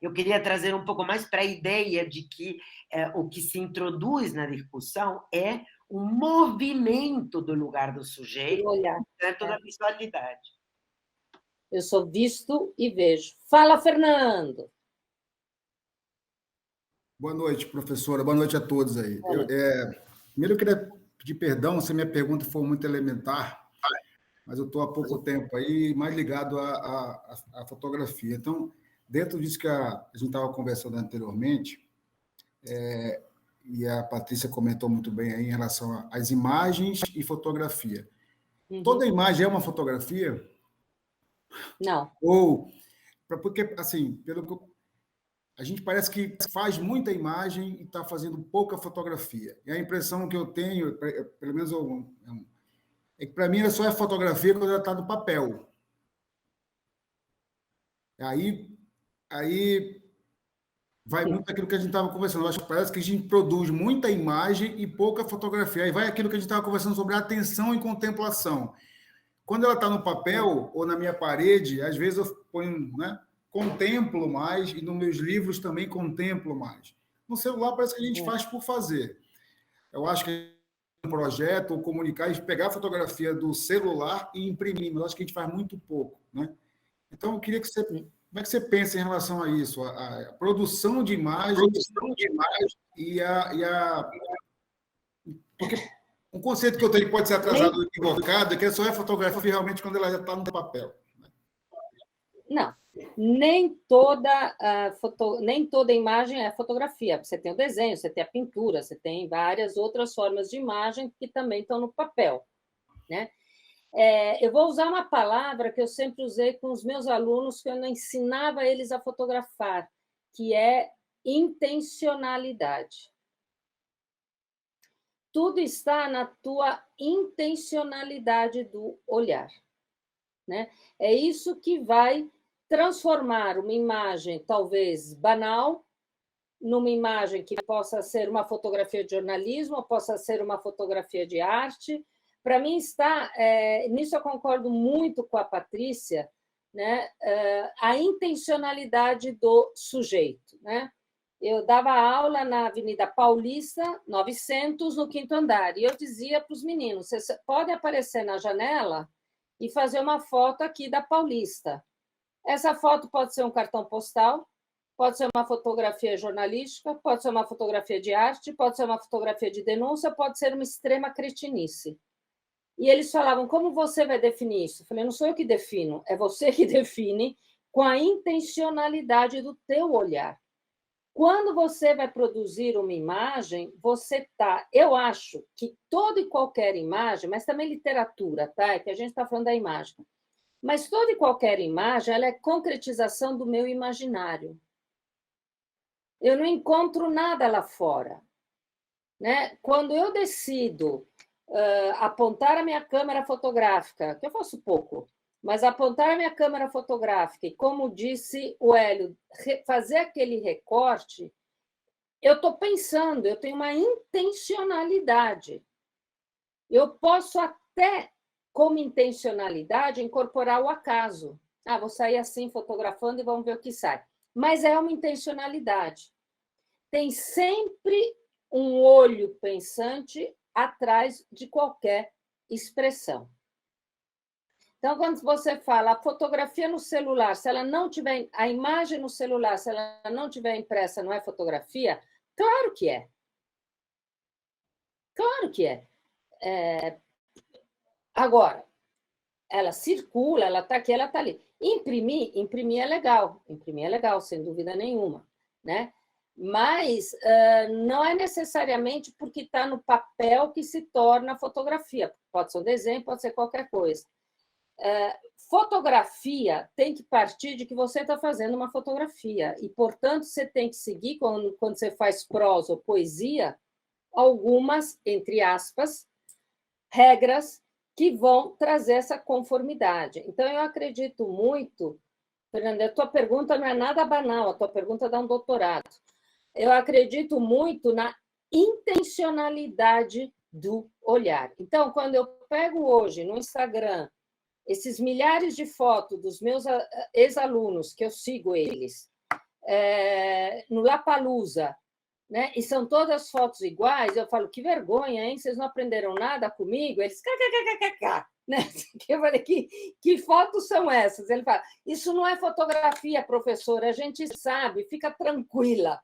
eu queria trazer um pouco mais para a ideia de que o que se introduz na discussão é um movimento do lugar do sujeito dentro da visualidade. Eu sou visto e vejo. Fala, Fernando! Boa noite, professora. Boa noite a todos aí. Primeiro, eu queria pedir perdão se a minha pergunta for muito elementar, mas eu estou há pouco tempo aí mais ligado à fotografia. Então, dentro disso que a gente estava conversando anteriormente, e a Patrícia comentou muito bem aí em relação às imagens e fotografia. Toda imagem é uma fotografia? Não. Porque, assim, a gente parece que faz muita imagem e está fazendo pouca fotografia. E a impressão que eu tenho, pelo menos é que para mim ela só é fotografia quando ela está no papel. Aí vai muito aquilo que a gente estava conversando. Eu acho que parece que a gente produz muita imagem e pouca fotografia. Aí vai aquilo que a gente estava conversando sobre atenção e contemplação. Quando ela está no papel ou na minha parede, às vezes eu ponho, né, contemplo mais, e nos meus livros também contemplo mais. No celular parece que a gente faz por fazer. Eu acho que um projeto ou comunicar, a gente pegar a fotografia do celular e imprimir, mas eu acho que a gente faz muito pouco, né? Então, eu queria que você... Como é que você pensa em relação a isso? A produção de imagens Porque um conceito que eu tenho que pode ser atrasado ou equivocado é que só é fotografia realmente quando ela já está no papel. Não, Nem toda imagem é fotografia. Você tem o desenho, você tem a pintura, você tem várias outras formas de imagem que também estão no papel, né? Eu vou usar uma palavra que eu sempre usei com os meus alunos, que eu não ensinava eles a fotografar, que é intencionalidade. Tudo está na tua intencionalidade do olhar, né? É isso que vai transformar uma imagem talvez banal numa imagem que possa ser uma fotografia de jornalismo, ou possa ser uma fotografia de arte. Para mim nisso eu concordo muito com a Patrícia, né? A intencionalidade do sujeito, né? Eu dava aula na Avenida Paulista, 900, no 5º andar, e eu dizia para os meninos, vocês podem aparecer na janela e fazer uma foto aqui da Paulista. Essa foto pode ser um cartão postal, pode ser uma fotografia jornalística, pode ser uma fotografia de arte, pode ser uma fotografia de denúncia, pode ser uma extrema cretinice. E eles falavam, como você vai definir isso? Eu falei, não sou eu que defino, é você que define com a intencionalidade do teu olhar. Quando você vai produzir uma imagem, eu acho que toda e qualquer imagem, mas também literatura, tá? É que a gente está falando da imagem. Mas toda e qualquer imagem, ela é concretização do meu imaginário. Eu não encontro nada lá fora, né? Quando eu decido apontar a minha câmera fotográfica, que eu faço pouco, mas apontar a minha câmera fotográfica e, como disse o Hélio, fazer aquele recorte, eu estou pensando, eu tenho uma intencionalidade. Eu posso até, como intencionalidade, incorporar o acaso. Vou sair assim fotografando e vamos ver o que sai. Mas é uma intencionalidade. Tem sempre um olho pensante atrás de qualquer expressão. Então, quando você fala a fotografia no celular, se ela não tiver a imagem no celular, se ela não tiver impressa, não é fotografia? Claro que é. Claro que é. Agora, ela circula, ela está aqui, ela está ali. Imprimir é legal, sem dúvida nenhuma, né? Mas não é necessariamente porque está no papel que se torna fotografia. Pode ser um desenho, pode ser qualquer coisa. Fotografia tem que partir de que você está fazendo uma fotografia. E, portanto, você tem que seguir, quando você faz prosa ou poesia, algumas, entre aspas, regras que vão trazer essa conformidade. Então, eu acredito muito, Fernanda, a tua pergunta não é nada banal, a tua pergunta dá um doutorado. Eu acredito muito na intencionalidade do olhar. Então, quando eu pego hoje no Instagram esses milhares de fotos dos meus ex-alunos, que eu sigo eles, no Lapalooza, né? E são todas fotos iguais, eu falo, que vergonha, hein? Vocês não aprenderam nada comigo? Eles, kkkk, né? Eu falei, que fotos são essas? Ele fala, isso não é fotografia, professora, a gente sabe, fica tranquila.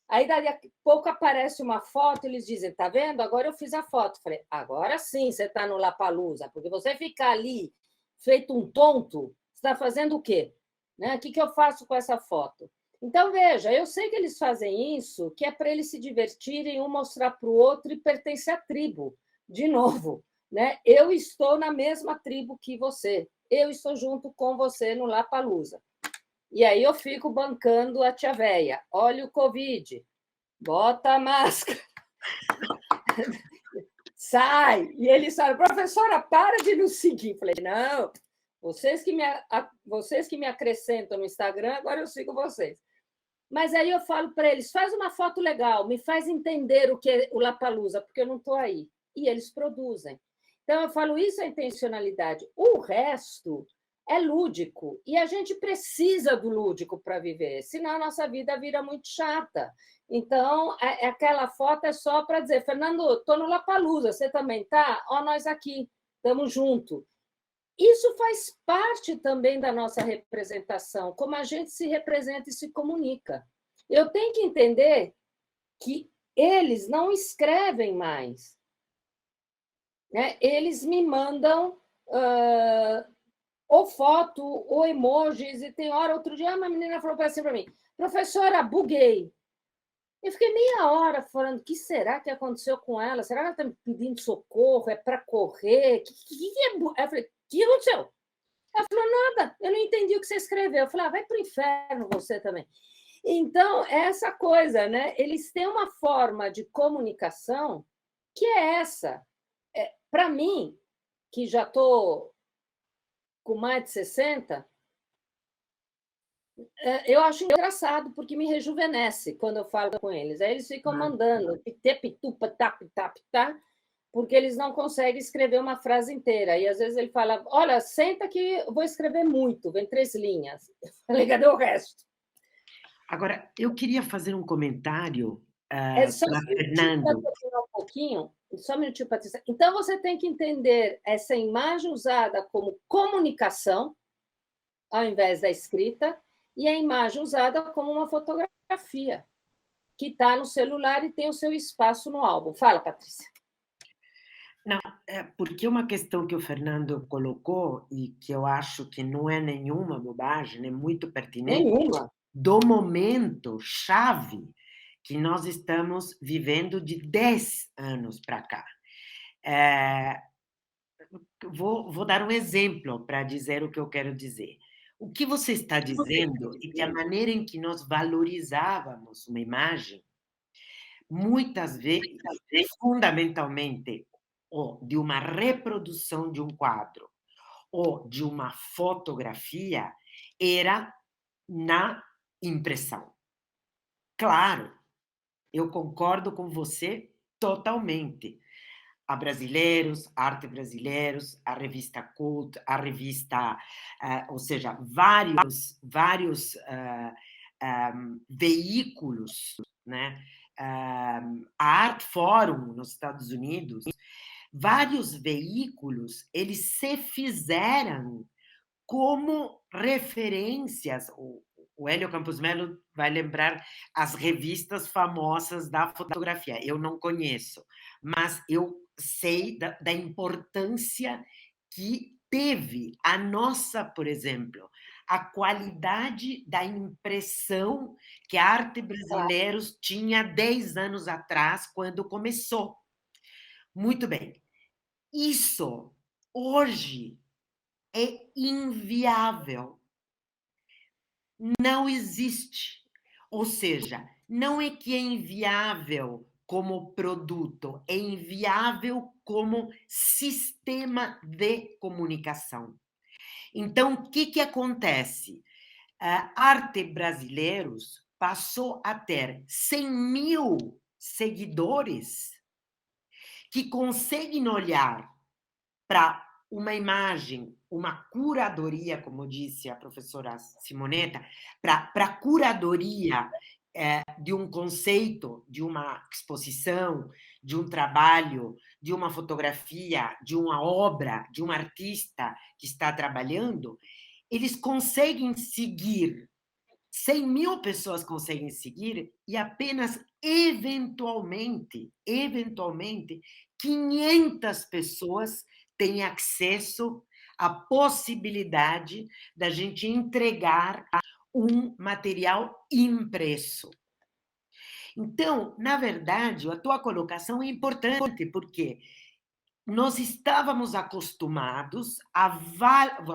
Aí, daqui a pouco, aparece uma foto, eles dizem, tá vendo? Agora eu fiz a foto. Eu falei, agora sim você está no Lapalooza, porque você ficar ali, feito um tonto, você está fazendo o quê? Né? O que eu faço com essa foto? Então, veja, eu sei que eles fazem isso, que é para eles se divertirem, um mostrar para o outro e pertencer à tribo. De novo, né? Eu estou na mesma tribo que você. Eu estou junto com você no Lapalooza. E aí eu fico bancando a tia véia. Olha o Covid, bota a máscara. Sai! E eles falam, professora, para de nos seguir. Falei, não, vocês que me acrescentam no Instagram, agora eu sigo vocês. Mas aí eu falo para eles, faz uma foto legal, me faz entender o que é o Lapalooza, porque eu não estou aí. E eles produzem. Então, eu falo, isso é intencionalidade. O resto é lúdico. E a gente precisa do lúdico para viver, senão a nossa vida vira muito chata. Então, aquela foto é só para dizer, Fernando, estou no Lapalooza, você também está? Ó, nós aqui, estamos juntos. Isso faz parte também da nossa representação, como a gente se representa e se comunica. Eu tenho que entender que eles não escrevem mais, né? Eles me mandam ou foto, ou emojis, e tem hora, outro dia, uma menina falou assim para mim, professora, buguei. Eu fiquei meia hora falando, o que será que aconteceu com ela? Será que ela está me pedindo socorro? É para correr? O que é? Eu falei, o que aconteceu? Ela falou, nada, eu não entendi o que você escreveu. Eu falei, vai para o inferno você também. Então, é essa coisa, né? Eles têm uma forma de comunicação que é essa. Para mim, que já estou com mais de 60, eu acho engraçado, porque me rejuvenesce quando eu falo com eles. Aí eles ficam mandando, pitepitupa, tap, tap, tá, porque eles não conseguem escrever uma frase inteira. E às vezes ele fala, olha, senta que eu vou escrever muito, vem 3 linhas. Eu falei, cadê o resto? Agora, eu queria fazer um comentário Só para um minutinho Fernando. para terminar um pouquinho. Só um minutinho, Patrícia. Então, você tem que entender essa imagem usada como comunicação, ao invés da escrita, e a imagem usada como uma fotografia, que está no celular e tem o seu espaço no álbum. Fala, Patrícia. Não, porque uma questão que o Fernando colocou, e que eu acho que não é nenhuma bobagem, é muito pertinente, Nenhuma. do momento chave que nós estamos vivendo de 10 anos para cá. Vou dar um exemplo para dizer o que eu quero dizer. O que você está dizendo é que a maneira em que nós valorizávamos uma imagem, muitas vezes, fundamentalmente, ou de uma reprodução de um quadro, ou de uma fotografia, era na impressão. Claro, eu concordo com você totalmente. A Brasileiros, Arte Brasileiros, a revista Cult, a revista, ou seja, vários veículos, né? A Art Forum nos Estados Unidos, vários veículos, eles se fizeram como referências. O Hélio Campos Melo vai lembrar as revistas famosas da fotografia. Eu não conheço, mas eu sei da importância que teve a nossa, por exemplo, a qualidade da impressão que a Arte Brasileiros tinha 10 anos atrás, quando começou. Muito bem. Isso, hoje, é inviável. Não existe. Ou seja, não é que é inviável como produto, é inviável como sistema de comunicação. Então, o que acontece? A Arte Brasileiros passou a ter 100.000 seguidores que conseguem olhar para uma imagem, uma curadoria, como disse a professora Simonetta, para a curadoria de um conceito, de uma exposição, de um trabalho, de uma fotografia, de uma obra, de um artista que está trabalhando, eles conseguem seguir, 100.000 pessoas conseguem seguir, e apenas, eventualmente, 500 pessoas têm acesso à possibilidade da gente entregar um material impresso. Então, na verdade, a tua colocação é importante, porque nós estávamos acostumados a...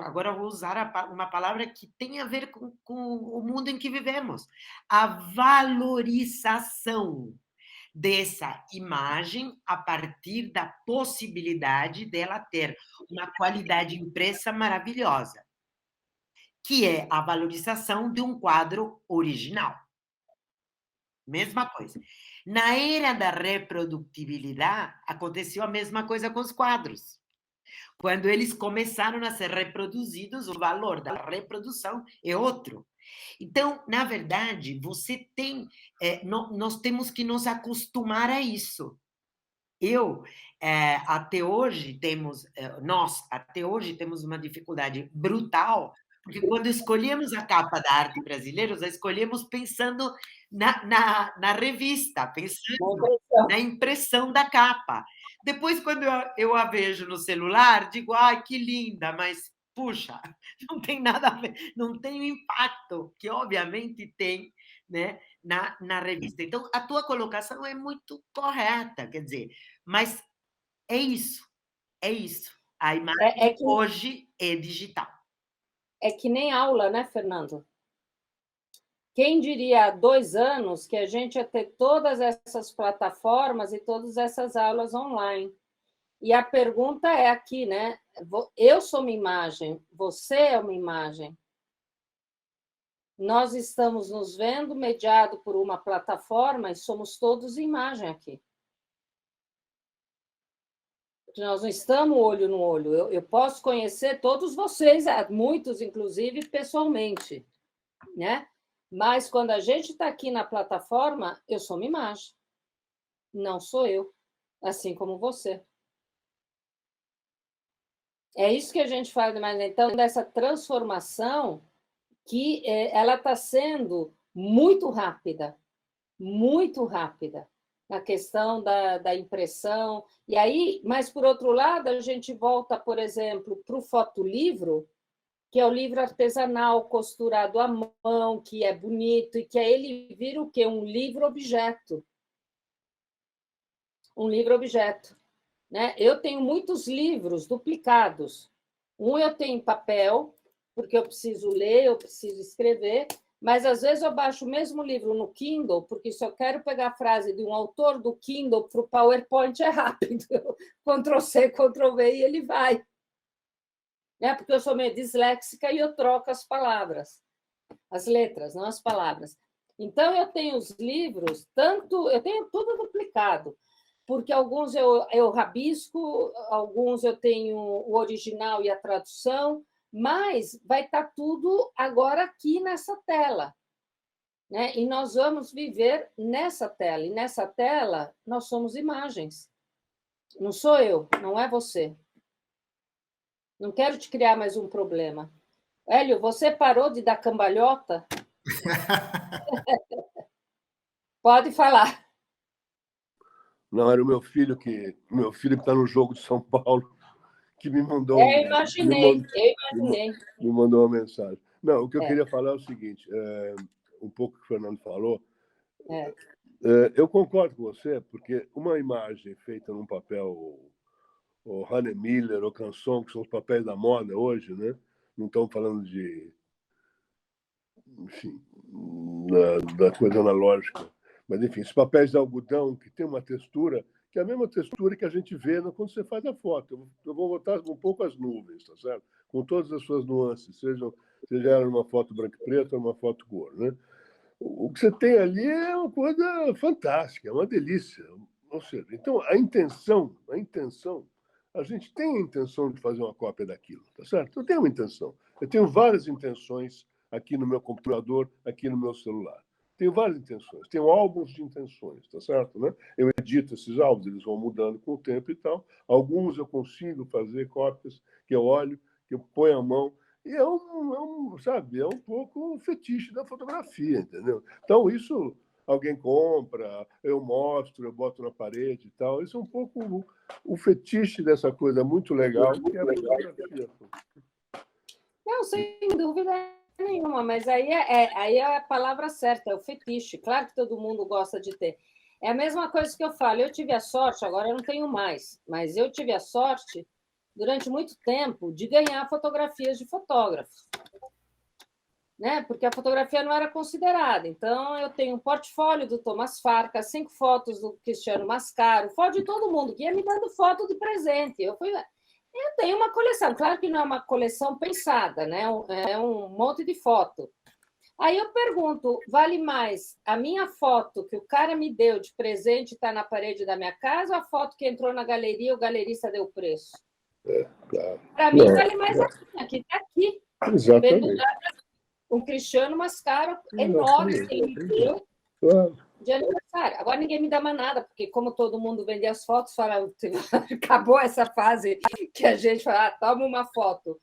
Agora eu vou usar uma palavra que tem a ver com o mundo em que vivemos. A valorização dessa imagem a partir da possibilidade dela ter uma qualidade impressa maravilhosa, que é a valorização de um quadro original. Mesma coisa. Na era da reprodutibilidade, aconteceu a mesma coisa com os quadros. Quando eles começaram a ser reproduzidos, o valor da reprodução é outro. Então, na verdade, você tem... nós temos que nos acostumar a isso. Até hoje temos uma dificuldade brutal, porque quando escolhemos a capa da Arte Brasileira, nós escolhemos pensando na revista, pensando na impressão da capa. Depois, quando eu a vejo no celular, digo, ai, que linda, mas, puxa, não tem nada a ver, não tem o impacto que obviamente tem, né, na revista. Então, a tua colocação é muito correta, quer dizer, mas é isso, é isso. A imagem hoje é digital. É que nem aula, né, Fernando? Quem diria há 2 anos que a gente ia ter todas essas plataformas e todas essas aulas online? E a pergunta é aqui, né? Eu sou uma imagem, você é uma imagem. Nós estamos nos vendo mediado por uma plataforma e somos todos imagem aqui. Nós não estamos olho no olho. Eu posso conhecer todos vocês, muitos, inclusive, pessoalmente, né? Mas quando a gente está aqui na plataforma, eu sou uma imagem. Não sou eu, assim como você. É isso que a gente faz, mas então, dessa transformação que ela está sendo muito rápida, na questão da impressão. E aí, mas, por outro lado, a gente volta, por exemplo, para o fotolivro, que é o livro artesanal, costurado à mão, que é bonito, e que aí ele vira o quê? Um livro-objeto. Um livro-objeto. Né? Eu tenho muitos livros duplicados. Um eu tenho em papel, porque eu preciso ler, eu preciso escrever, mas às vezes eu baixo o mesmo livro no Kindle, porque se eu quero pegar a frase de um autor do Kindle para o PowerPoint é rápido. Ctrl+C, Ctrl+V e ele vai. Né? Porque eu sou meio disléxica e eu troco as palavras, as letras, não as palavras. Então, eu tenho os livros, eu tenho tudo duplicado, porque alguns eu rabisco, alguns eu tenho o original e a tradução, mas vai estar tudo agora aqui nessa tela. Né? E nós vamos viver nessa tela. E nessa tela, nós somos imagens. Não sou eu, não é você. Não quero te criar mais um problema. Hélio, você parou de dar cambalhota? Pode falar. Não, era o meu filho que está no jogo de São Paulo, que me mandou. Eu imaginei. Me mandou uma mensagem. Não, o que eu queria falar é o seguinte: um pouco que o Fernando falou. Eu concordo com você, porque uma imagem feita num papel, ou Hahnemann Miller, ou Canson, que são os papéis da moda hoje, né? Não estamos falando de, enfim, da coisa analógica, mas, enfim, esses papéis de algodão que tem uma textura que é a mesma textura que a gente vê quando você faz a foto. Eu vou botar um pouco as nuvens, tá certo? Com todas as suas nuances, seja ela uma foto branca e preta ou uma foto cor, né? O que você tem ali é uma coisa fantástica, é uma delícia. Ou seja, então, a intenção, a gente tem a intenção de fazer uma cópia daquilo, tá certo? Eu tenho uma intenção. Eu tenho várias intenções aqui no meu computador, aqui no meu celular. Tenho várias intenções. Tenho álbuns de intenções, tá certo? Né? Eu edito esses álbuns, eles vão mudando com o tempo e tal. Alguns eu consigo fazer cópias, que eu olho, que eu ponho a mão. E sabe, é um pouco o fetiche da fotografia, entendeu? Então, isso alguém compra, eu mostro, eu boto na parede e tal. Isso é um pouco o fetiche dessa coisa muito legal, que é a fotografia. Não, sem dúvida nenhuma, mas aí é a palavra certa, é o fetiche. Claro que todo mundo gosta de ter. É a mesma coisa que eu falo. Eu tive a sorte, agora eu não tenho mais, mas eu tive a sorte, durante muito tempo, de ganhar fotografias de fotógrafos. Né? Porque a fotografia não era considerada. Então, eu tenho um portfólio do Thomas Farca, 5 fotos do Cristiano Mascaro, foto de todo mundo, que ia me dando foto de presente. Eu tenho uma coleção, claro que não é uma coleção pensada, né? É um monte de foto. Aí eu pergunto, vale mais a minha foto que o cara me deu de presente e está na parede da minha casa, ou a foto que entrou na galeria, o galerista deu o preço? Claro. Para mim, vale mais a minha, que está aqui. Exatamente. Um Cristiano Mascaro enorme que ele me deu de aniversário. Agora ninguém me dá mais nada, porque como todo mundo vende as fotos, fala, acabou essa fase que a gente fala, toma uma foto.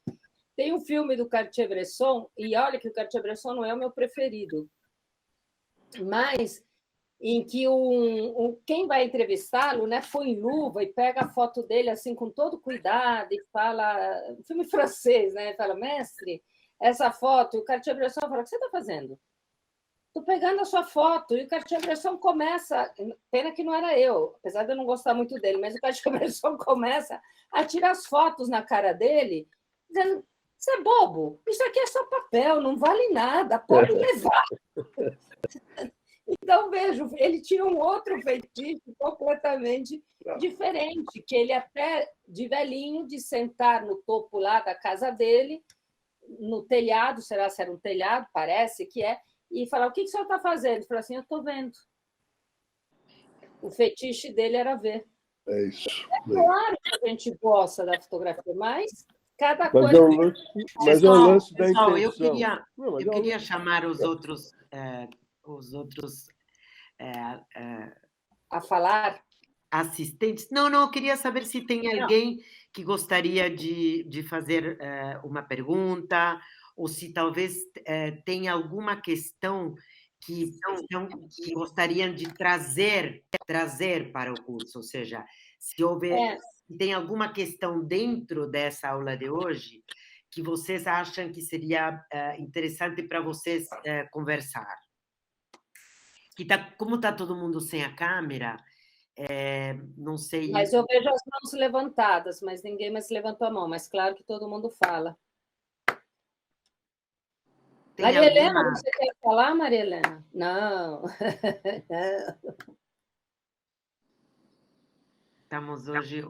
Tem um filme do Cartier-Bresson, e olha que o Cartier-Bresson não é o meu preferido, mas em que quem vai entrevistá-lo, né, põe luva e pega a foto dele assim com todo cuidado e fala, um filme francês, né, fala, mestre, essa foto, e o Cartier-Bresson fala, o que você está fazendo? Estou pegando a sua foto, e o Cartier-Bresson começa, pena que não era eu, apesar de eu não gostar muito dele, mas o Cartier-Bresson começa a tirar as fotos na cara dele, dizendo, você é bobo, isso aqui é só papel, não vale nada, pode levar. Então, vejo, ele tinha um outro feitiço completamente diferente, que ele até, de velhinho, de sentar no topo lá da casa dele, no telhado, será se era um telhado, parece que é, e falar, o que o senhor está fazendo? Ele falou assim, eu estou vendo. O fetiche dele era ver. É isso. É claro que a gente gosta da fotografia, mas cada Mas coisa... é um lance, mas é um lance da Pessoal, intenção. eu queria chamar os outros a falar. assistentes. Não, eu queria saber se tem alguém que gostaria de fazer uma pergunta, ou se talvez tem alguma questão que gostariam de trazer para o curso, ou seja, se houver, se tem alguma questão dentro dessa aula de hoje que vocês acham que seria interessante para vocês conversar. Como está todo mundo sem a câmera, não sei... Mas eu vejo as mãos levantadas, mas ninguém mais levantou a mão, mas claro que todo mundo fala. Maria Helena, você quer falar, Maria Helena? Não. Estamos hoje...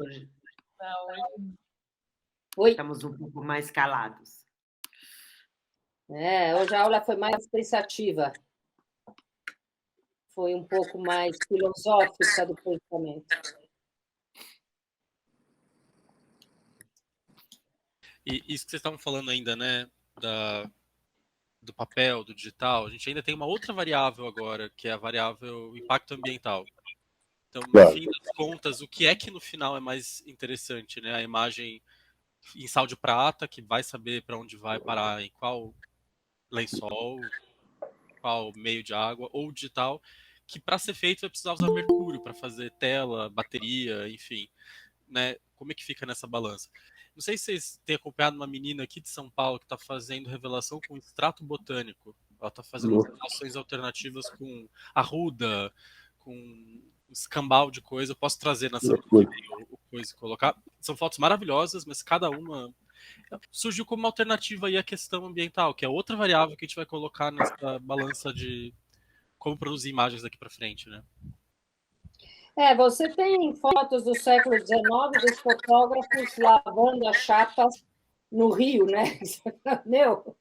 Oi. Estamos um pouco mais calados. Hoje a aula foi mais pensativa. Foi um pouco mais filosófica do pensamento. E isso que vocês estavam falando ainda, né, do papel, do digital, a gente ainda tem uma outra variável agora, que é a variável impacto ambiental. Então, no fim das contas, o que é que no final é mais interessante, né? A imagem em sal de prata, que vai saber para onde vai parar, em qual lençol, qual meio de água, ou digital, que para ser feito vai precisar usar mercúrio para fazer tela, bateria, enfim, né? Como é que fica nessa balança? Não sei se vocês têm acompanhado uma menina aqui de São Paulo que está fazendo revelação com extrato botânico. Ela está fazendo revelações alternativas com arruda, com escambau de coisa. Eu posso trazer nessa o coisa e colocar. São fotos maravilhosas, mas cada uma surgiu como uma alternativa aí à questão ambiental, que é outra variável que a gente vai colocar nessa balança de como produzir imagens daqui para frente, né? Você tem fotos do século XIX dos fotógrafos lavando as chapas no Rio, né? Meu!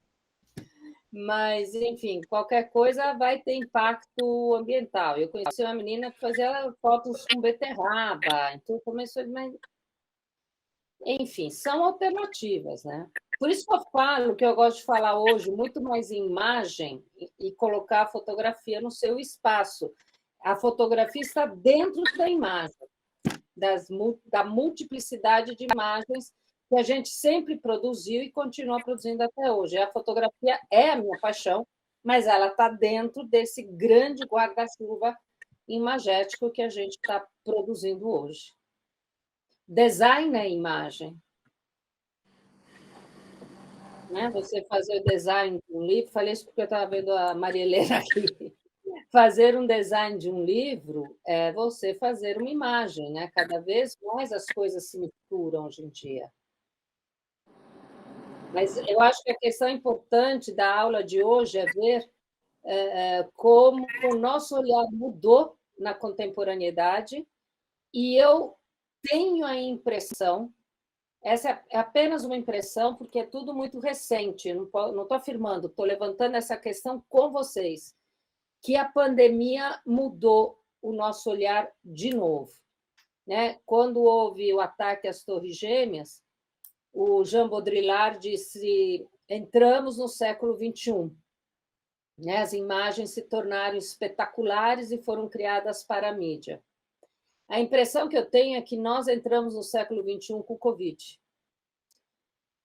Mas, enfim, qualquer coisa vai ter impacto ambiental. Eu conheci uma menina que fazia fotos com beterraba, então começou... Enfim, são alternativas, né? Por isso que eu falo que eu gosto de falar hoje muito mais em imagem e colocar a fotografia no seu espaço. A fotografia está dentro da imagem, da multiplicidade de imagens que a gente sempre produziu e continua produzindo até hoje. A fotografia é a minha paixão, mas ela está dentro desse grande guarda-chuva imagético que a gente está produzindo hoje. Design é imagem. Né? Você fazer o design de um livro, falei isso porque eu estava vendo a Maria Helena aqui. Fazer um design de um livro é você fazer uma imagem, né? Cada vez mais as coisas se misturam hoje em dia. Mas eu acho que a questão importante da aula de hoje é ver como o nosso olhar mudou na contemporaneidade, e eu tenho a impressão, essa é apenas uma impressão, porque é tudo muito recente, não estou afirmando, estou levantando essa questão com vocês, que a pandemia mudou o nosso olhar de novo. Né? Quando houve o ataque às Torres Gêmeas, o Jean Baudrillard disse: entramos no século XXI. Né? As imagens se tornaram espetaculares e foram criadas para a mídia. A impressão que eu tenho é que nós entramos no século XXI com o Covid,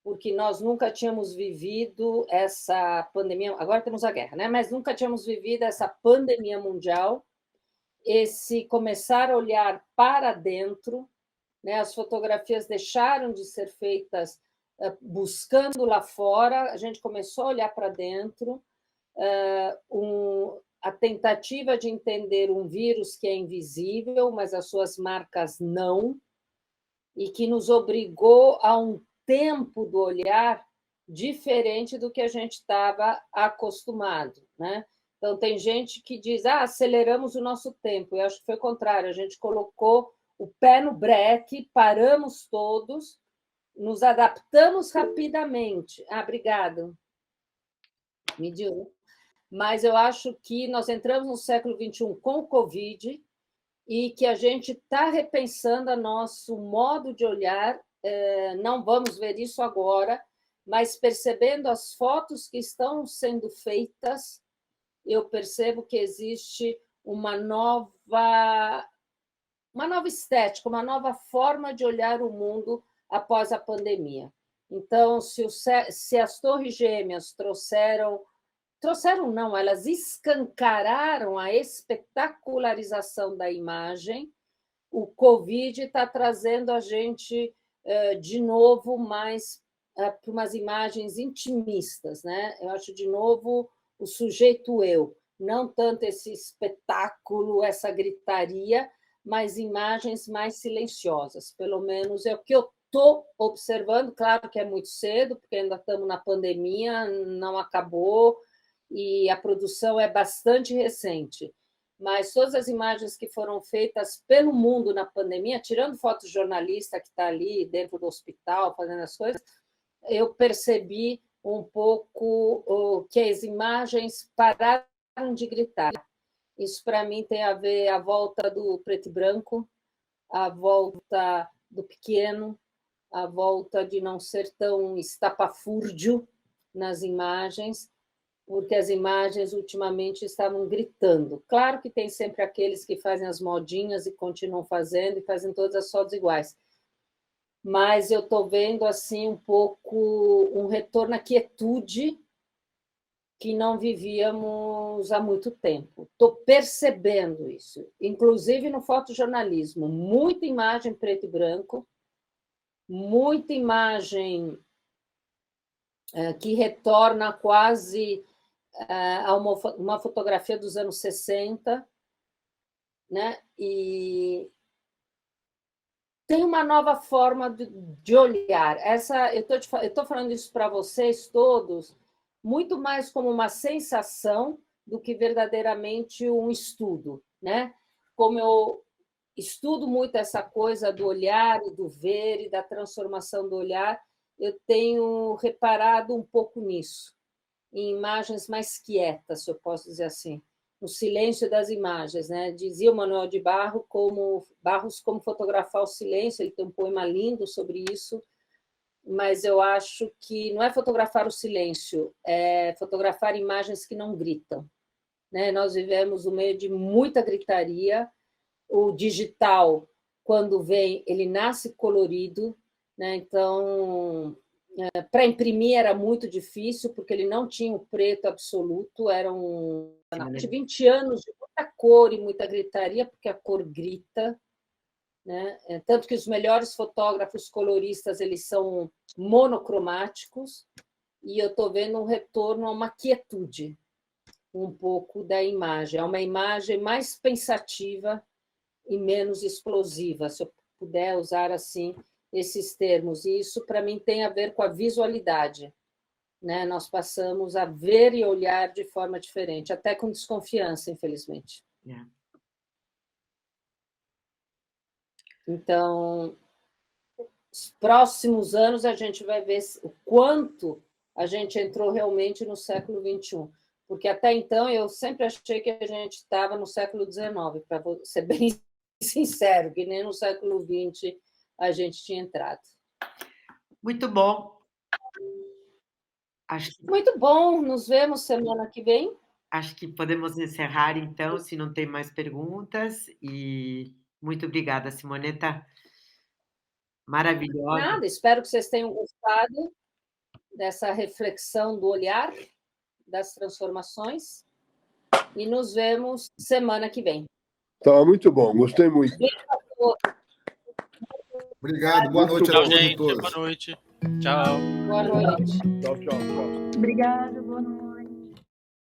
porque nós nunca tínhamos vivido essa pandemia, agora temos a guerra, né? Mas nunca tínhamos vivido essa pandemia mundial esse começar a olhar para dentro, né? As fotografias deixaram de ser feitas buscando lá fora, a gente começou a olhar para dentro, a tentativa de entender um vírus que é invisível, mas as suas marcas não, e que nos obrigou a um tempo do olhar diferente do que a gente estava acostumado, né? Então, tem gente que diz, aceleramos o nosso tempo. Eu acho que foi o contrário, a gente colocou o pé no breque, paramos todos, nos adaptamos rapidamente. Obrigada. Mediu. Mas eu acho que nós entramos no século XXI com o Covid e que a gente está repensando o nosso modo de olhar. Não vamos ver isso agora, mas percebendo as fotos que estão sendo feitas, eu percebo que existe uma nova estética, uma nova forma de olhar o mundo após a pandemia. Então, se as Torres Gêmeas trouxeram não, elas escancararam a espetacularização da imagem, o Covid está trazendo a gente, de novo, mais para umas imagens intimistas, né? Eu acho, de novo, o sujeito eu, não tanto esse espetáculo, essa gritaria, mas imagens mais silenciosas. Pelo menos é o que eu estou observando. Claro que é muito cedo, porque ainda estamos na pandemia, não acabou, e a produção é bastante recente. Mas todas as imagens que foram feitas pelo mundo na pandemia, tirando fotojornalista que está ali dentro do hospital fazendo as coisas, eu percebi um pouco que as imagens pararam de gritar. Isso, para mim, tem a ver a volta do preto e branco, a volta do pequeno, a volta de não ser tão estapafúrdio nas imagens, porque as imagens ultimamente estavam gritando. Claro que tem sempre aqueles que fazem as modinhas e continuam fazendo, e fazem todas as fotos iguais. Mas eu estou vendo assim um pouco um retorno à quietude que não vivíamos há muito tempo. Estou percebendo isso, inclusive no fotojornalismo. Muita imagem preto e branco, muita imagem que retorna quase a uma fotografia dos anos 60, né? E tem uma nova forma de olhar. Eu estou falando isso para vocês todos, muito mais como uma sensação do que verdadeiramente um estudo, né? Como eu estudo muito essa coisa do olhar e do ver e da transformação do olhar, eu tenho reparado um pouco nisso, em imagens mais quietas, se eu posso dizer assim, no silêncio das imagens, né? Dizia o Manuel de Barros como fotografar o silêncio, ele tem um poema lindo sobre isso, mas eu acho que não é fotografar o silêncio, é fotografar imagens que não gritam, né? Nós vivemos no meio de muita gritaria, o digital, quando vem, ele nasce colorido, né? Então, para imprimir era muito difícil, porque ele não tinha o preto absoluto, eram 20 anos de muita cor e muita gritaria, porque a cor grita, né? Tanto que os melhores fotógrafos coloristas eles são monocromáticos, e eu estou vendo um retorno a uma quietude um pouco da imagem, é uma imagem mais pensativa e menos explosiva, se eu puder usar assim esses termos. E isso, para mim, tem a ver com a visualidade, né? Nós passamos a ver e olhar de forma diferente, até com desconfiança, infelizmente. Então, os próximos anos a gente vai ver o quanto a gente entrou realmente no século XXI, porque até então eu sempre achei que a gente estava no século XIX, para ser bem sincero, que nem no século XX a gente tinha entrado. Muito bom. Muito bom, nos vemos semana que vem. Acho que podemos encerrar, então, se não tem mais perguntas. E muito obrigada, Simonetta. Maravilhosa. Nada, espero que vocês tenham gostado dessa reflexão do olhar, das transformações, e nos vemos semana que vem. Estava muito bom, gostei muito. Obrigado, boa noite a Tchau, todos e gente. todas. Boa noite. Tchau. Boa noite. Tchau, tchau, tchau. Obrigada.